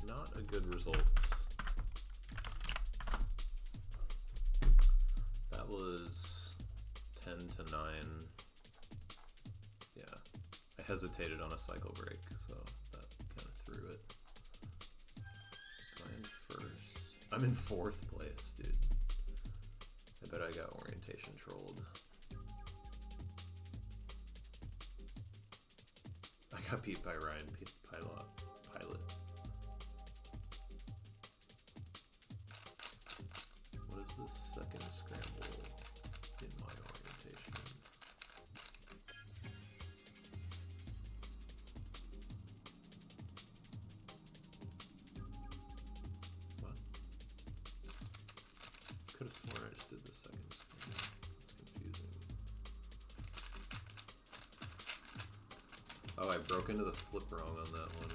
Not a good result. That was 10 to 9. Yeah. I hesitated on a cycle break, so that kind of threw it. Am I in first? I'm in 4th place, dude. I bet I got orientation trolled. I got beat by Ryan Pilot. What is the second scramble in my orientation? What? Could have sworn I just did the second scramble. That's confusing. Oh, I broke into the flip wrong on that one.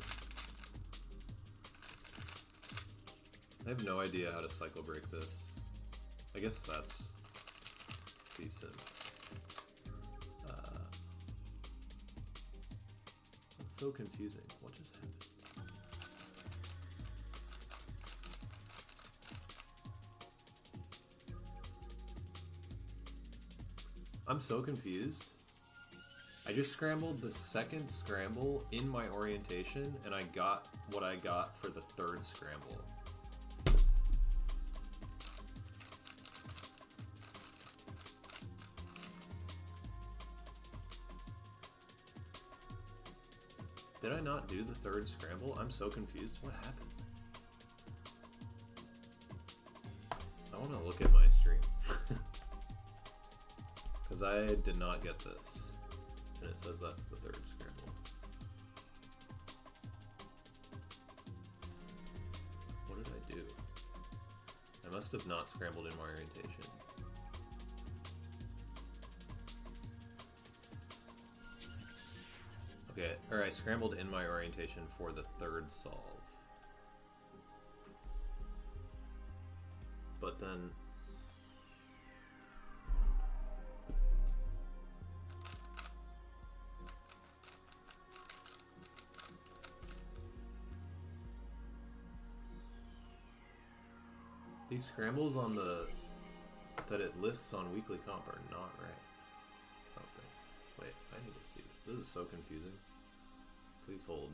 I have no idea how to cycle break this. I guess that's decent. That's so confusing. What just happened? I'm so confused. I just scrambled the second scramble in my orientation, and I got what I got for the third scramble. Did I not do the third scramble? I'm so confused. What happened? I want to look at my stream. Because I did not get this. And it says that's the third scramble. What did I do? I must have not scrambled in my orientation. Okay, or I scrambled in my orientation for the third solve. But then... These scrambles on the... that it lists on weekly comp are not right. I don't think. Wait, I need to see. This is so confusing. Please hold.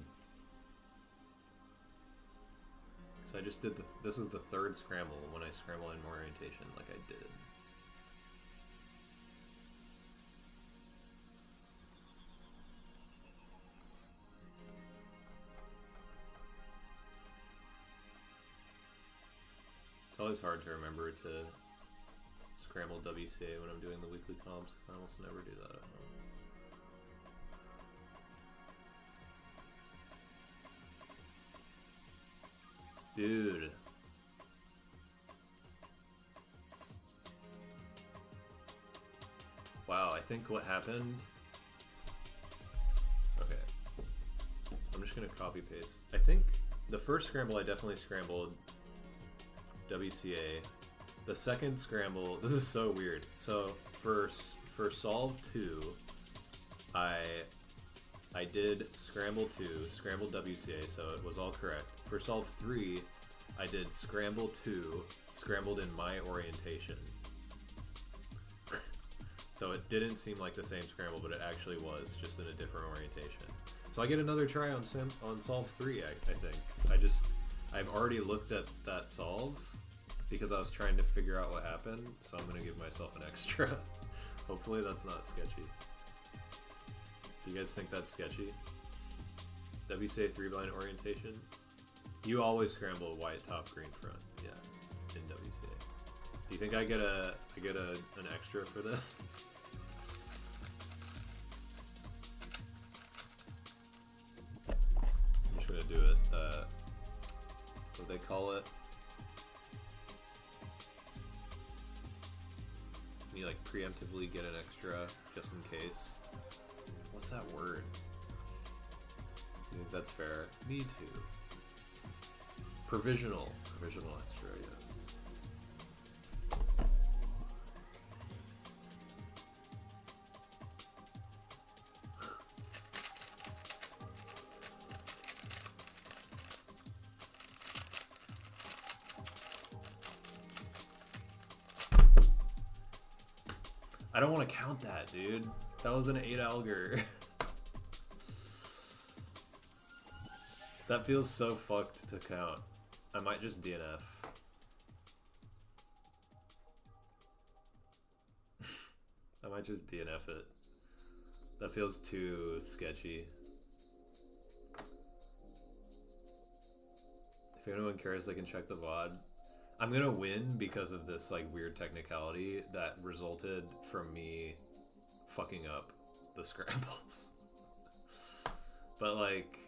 So I just did the... This is the third scramble when I scramble in more orientation like I did. It's always hard to remember to scramble WCA when I'm doing the weekly comps because I almost never do that at home. Dude. Wow, I think what happened... Okay. I'm just gonna copy paste. I think the first scramble I definitely scrambled WCA. The second scramble, this is so weird. So for solve 2, I did scramble 2, scrambled WCA, so it was all correct. For solve 3, I did scramble 2, scrambled in my orientation. So it didn't seem like the same scramble, but it actually was, just in a different orientation. So I get another try on solve 3, I think. I've already looked at that solve because I was trying to figure out what happened, so I'm gonna give myself an extra. Hopefully that's not sketchy. Do you guys think that's sketchy? WCA 3-blind orientation? You always scramble white top, green front. Yeah, in WCA. Do you think I get an extra for this? I'm just gonna do it. What do they call it? You like preemptively get an extra just in case. What's that word? You think that's fair? Me too. Provisional extra, yeah. I don't want to count that, dude. That was an 8 alger. That feels so fucked to count. I might just DNF. I might just DNF it. That feels too sketchy. If anyone cares, they can check the VOD. I'm gonna win because of this like weird technicality that resulted from me fucking up the scrambles. But like,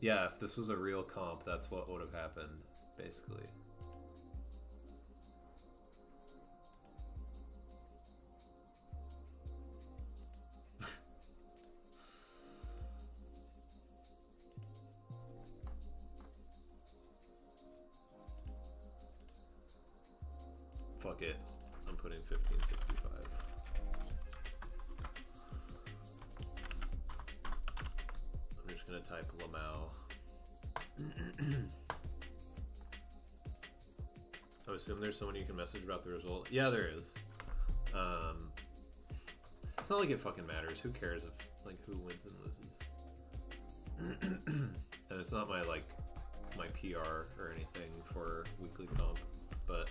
yeah, if this was a real comp, that's what would have happened, basically. Fuck it. I'm putting 1565. I'm just gonna type Lamau. I assume there's someone you can message about the result. Yeah, there is. It's not like it fucking matters. Who cares if like who wins and loses? And it's not my like my PR or anything for weekly comp, but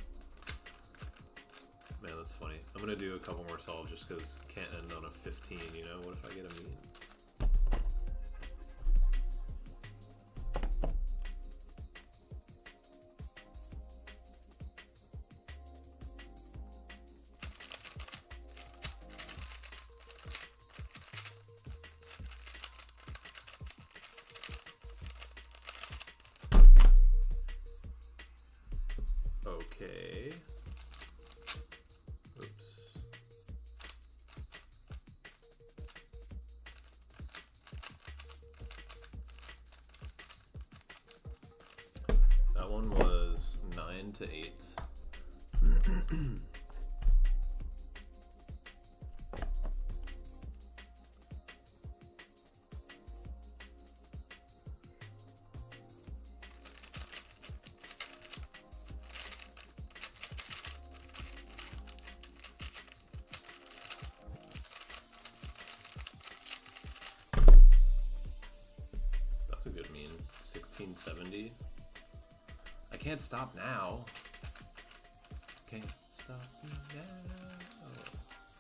man, that's funny. I'm gonna do a couple more solves just because can't end on a 15. You know, what if I get a mean? Okay. Oops. That one was 9 to 8. That's a good mean. 1670. I can't stop now. Can't stop me now.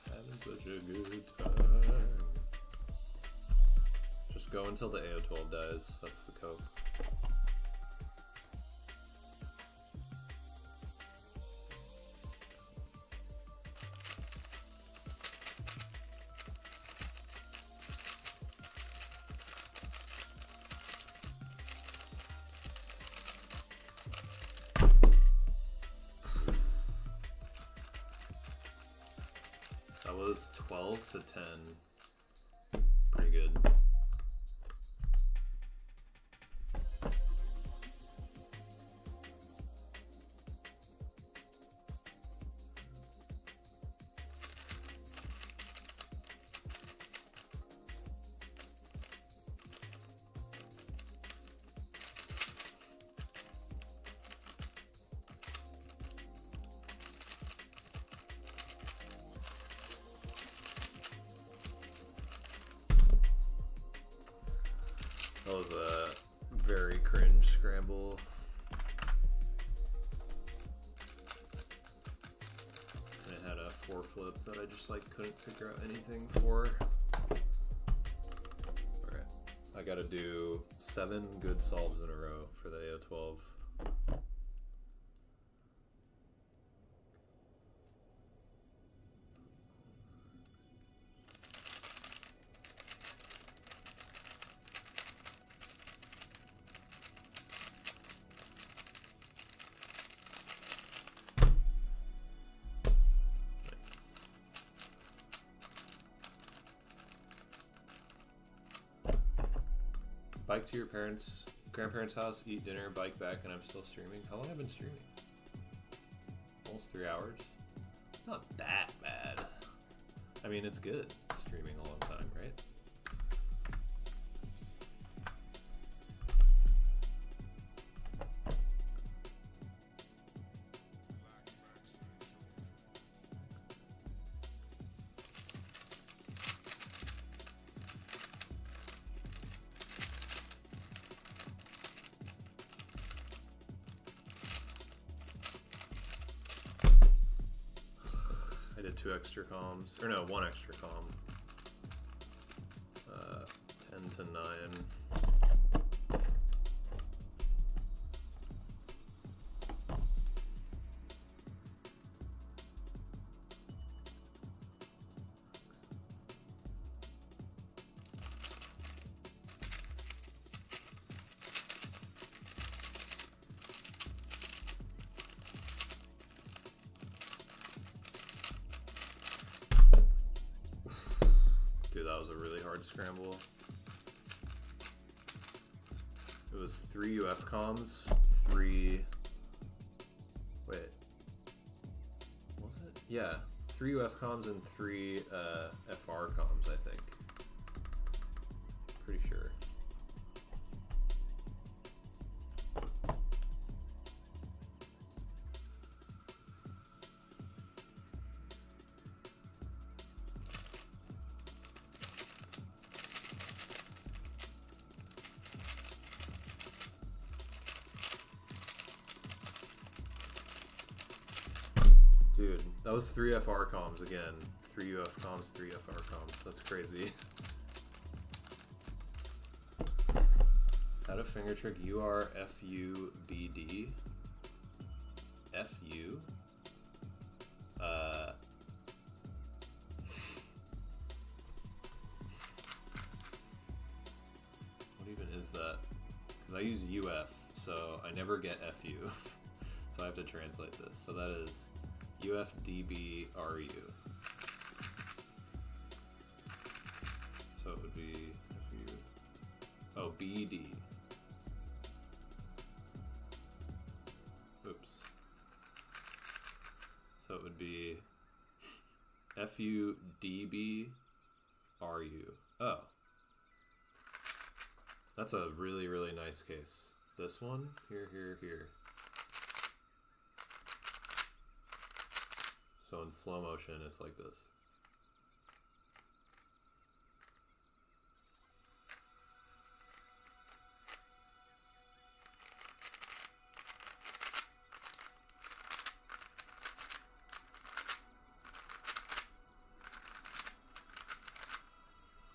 Having such a good time. Just go until the AO12 dies. That's the cope. That was 12 to 10. Pretty good. That was a very cringe scramble. And it had a 4 flip that I just like couldn't figure out anything for. Alright, I gotta do 7 good solves in a row for the AO12. Bike to your grandparents' house, eat dinner, bike back, and I'm still streaming. How long have I been streaming? Almost 3 hours. Not that bad. I mean, it's good streaming a long time, right? I did 2 extra comms, or no, 1 extra comm. 10 to 9. Dude, that was a really hard scramble. It was 3 UF comms, 3... Wait. Yeah, 3 UF comms and 3 FR comms, I think. Pretty sure. Dude, that was 3 FR comms again. 3 UF comms, 3 FR comms. That's crazy. How to finger trick URFUBD. FU? What even is that? Because I use UF, so I never get FU. So I have to translate this. So that is UFDBRU. So it would be FU. Oh, BD. Oops. So it would be FUDBRU. Oh. That's a really, really nice case. This one, here, here, here. So in slow motion, it's like this.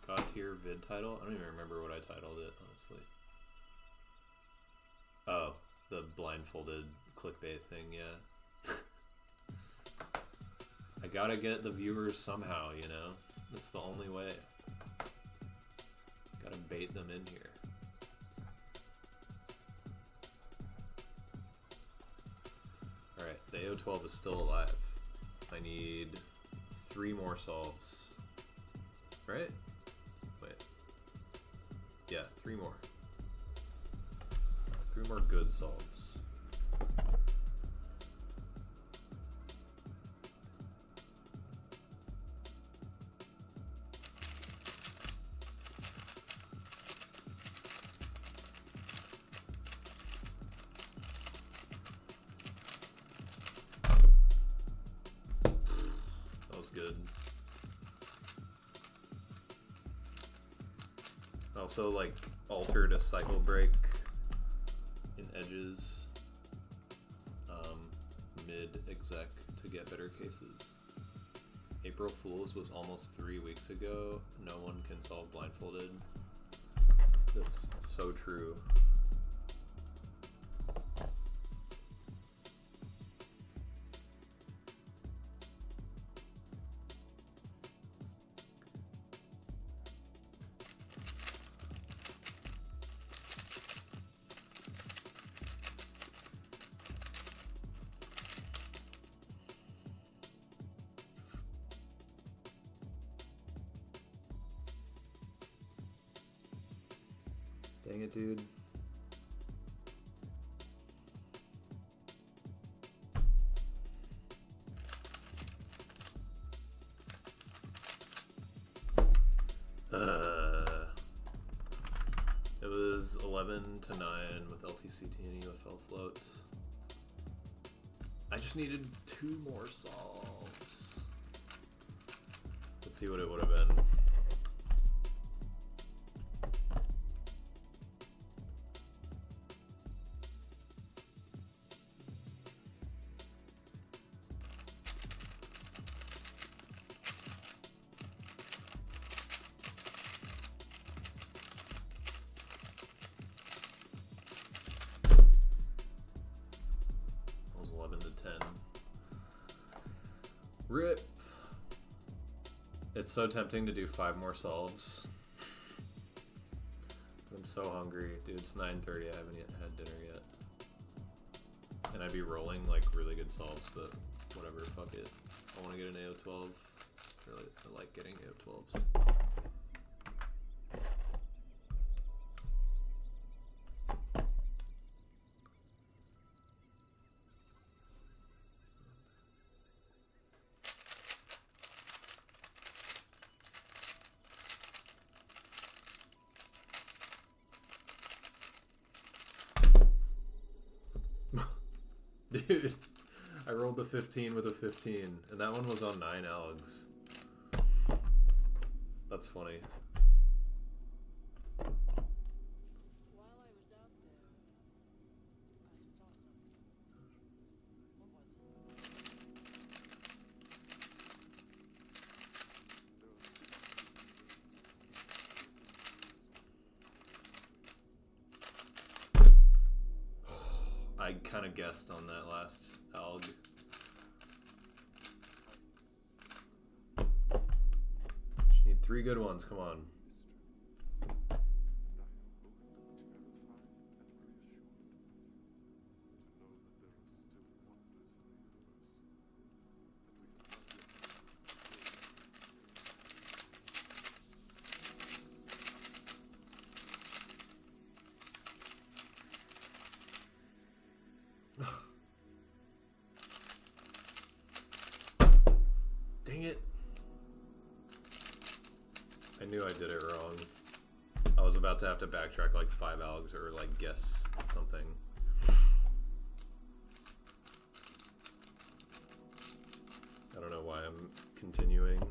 God tier vid title? I don't even remember what I titled it, honestly. Oh, the blindfolded clickbait thing, yeah. I gotta get the viewers somehow, you know? It's the only way. Gotta bait them in here. Alright, the AO12 is still alive. I need 3 more solves. Right? Wait. Yeah, 3 more. 3 more good solves. Good. Also, like, altered a cycle break in edges mid-exec to get better cases. April Fool's was almost 3 weeks ago. No one can solve blindfolded. That's so true. Dang it, dude. It was 11 to 9 with LTCT and UFL floats. I just needed 2 more solves. Let's see what it would have been. RIP. It's so tempting to do 5 more solves. I'm so hungry. Dude, it's 9:30. I haven't yet had dinner yet. And I'd be rolling like really good solves, but whatever, fuck it. I want to get an AO12. Really, I like getting AO12s. Dude, I rolled the 15 with a 15, and that one was on 9 Alex. That's funny. While I was out there, I saw something. What was it? I kind of guessed on that last alg. Just need 3 good ones, come on. Dang it. I knew I did it wrong. I was about to have to backtrack like 5 algs or like guess something. I don't know why I'm continuing.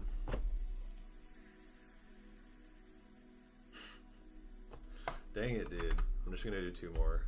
Dang it, dude. I'm just gonna do 2 more.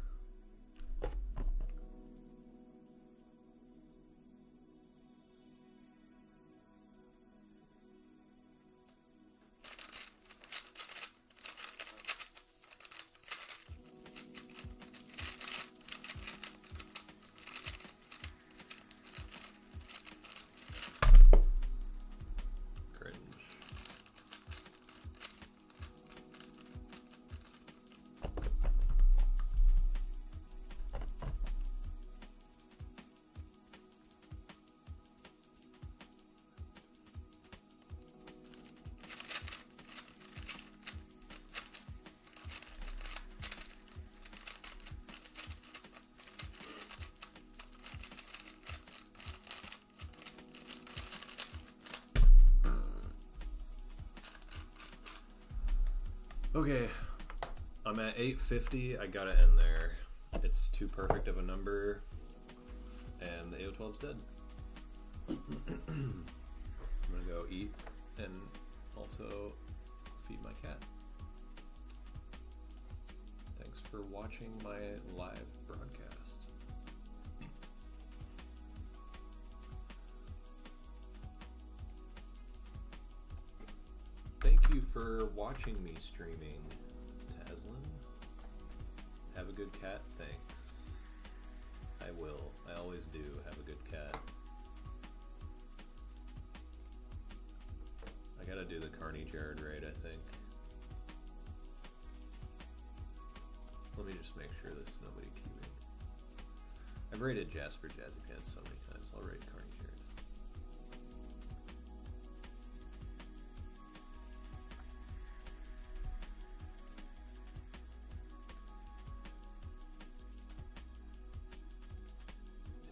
Okay, I'm at 850. I gotta end there. It's too perfect of a number, and the AO12's dead. I'm gonna go eat and also feed my cat. Thanks for watching my live broadcast. Thank you for watching me streaming, Taslin. Have a good cat, thanks. I will. I always do have a good cat. I gotta do the Carney Jared raid, I think. Let me just make sure there's nobody queuing. I've raided Jasper Jazzy Pants so many times, I'll raid Carney Jared.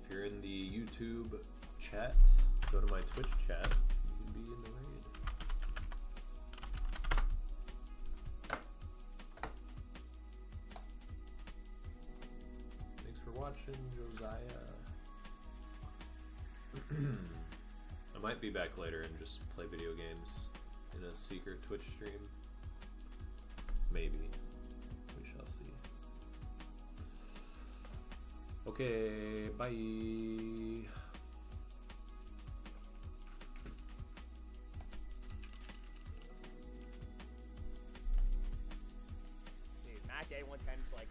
If you're in the YouTube chat, go to my Twitch chat, you can be in the raid. Thanks for watching, Josiah. I might be back later and just play video games in a secret Twitch stream. Maybe. We shall see. Okay, bye. Dude, Mac A110 is like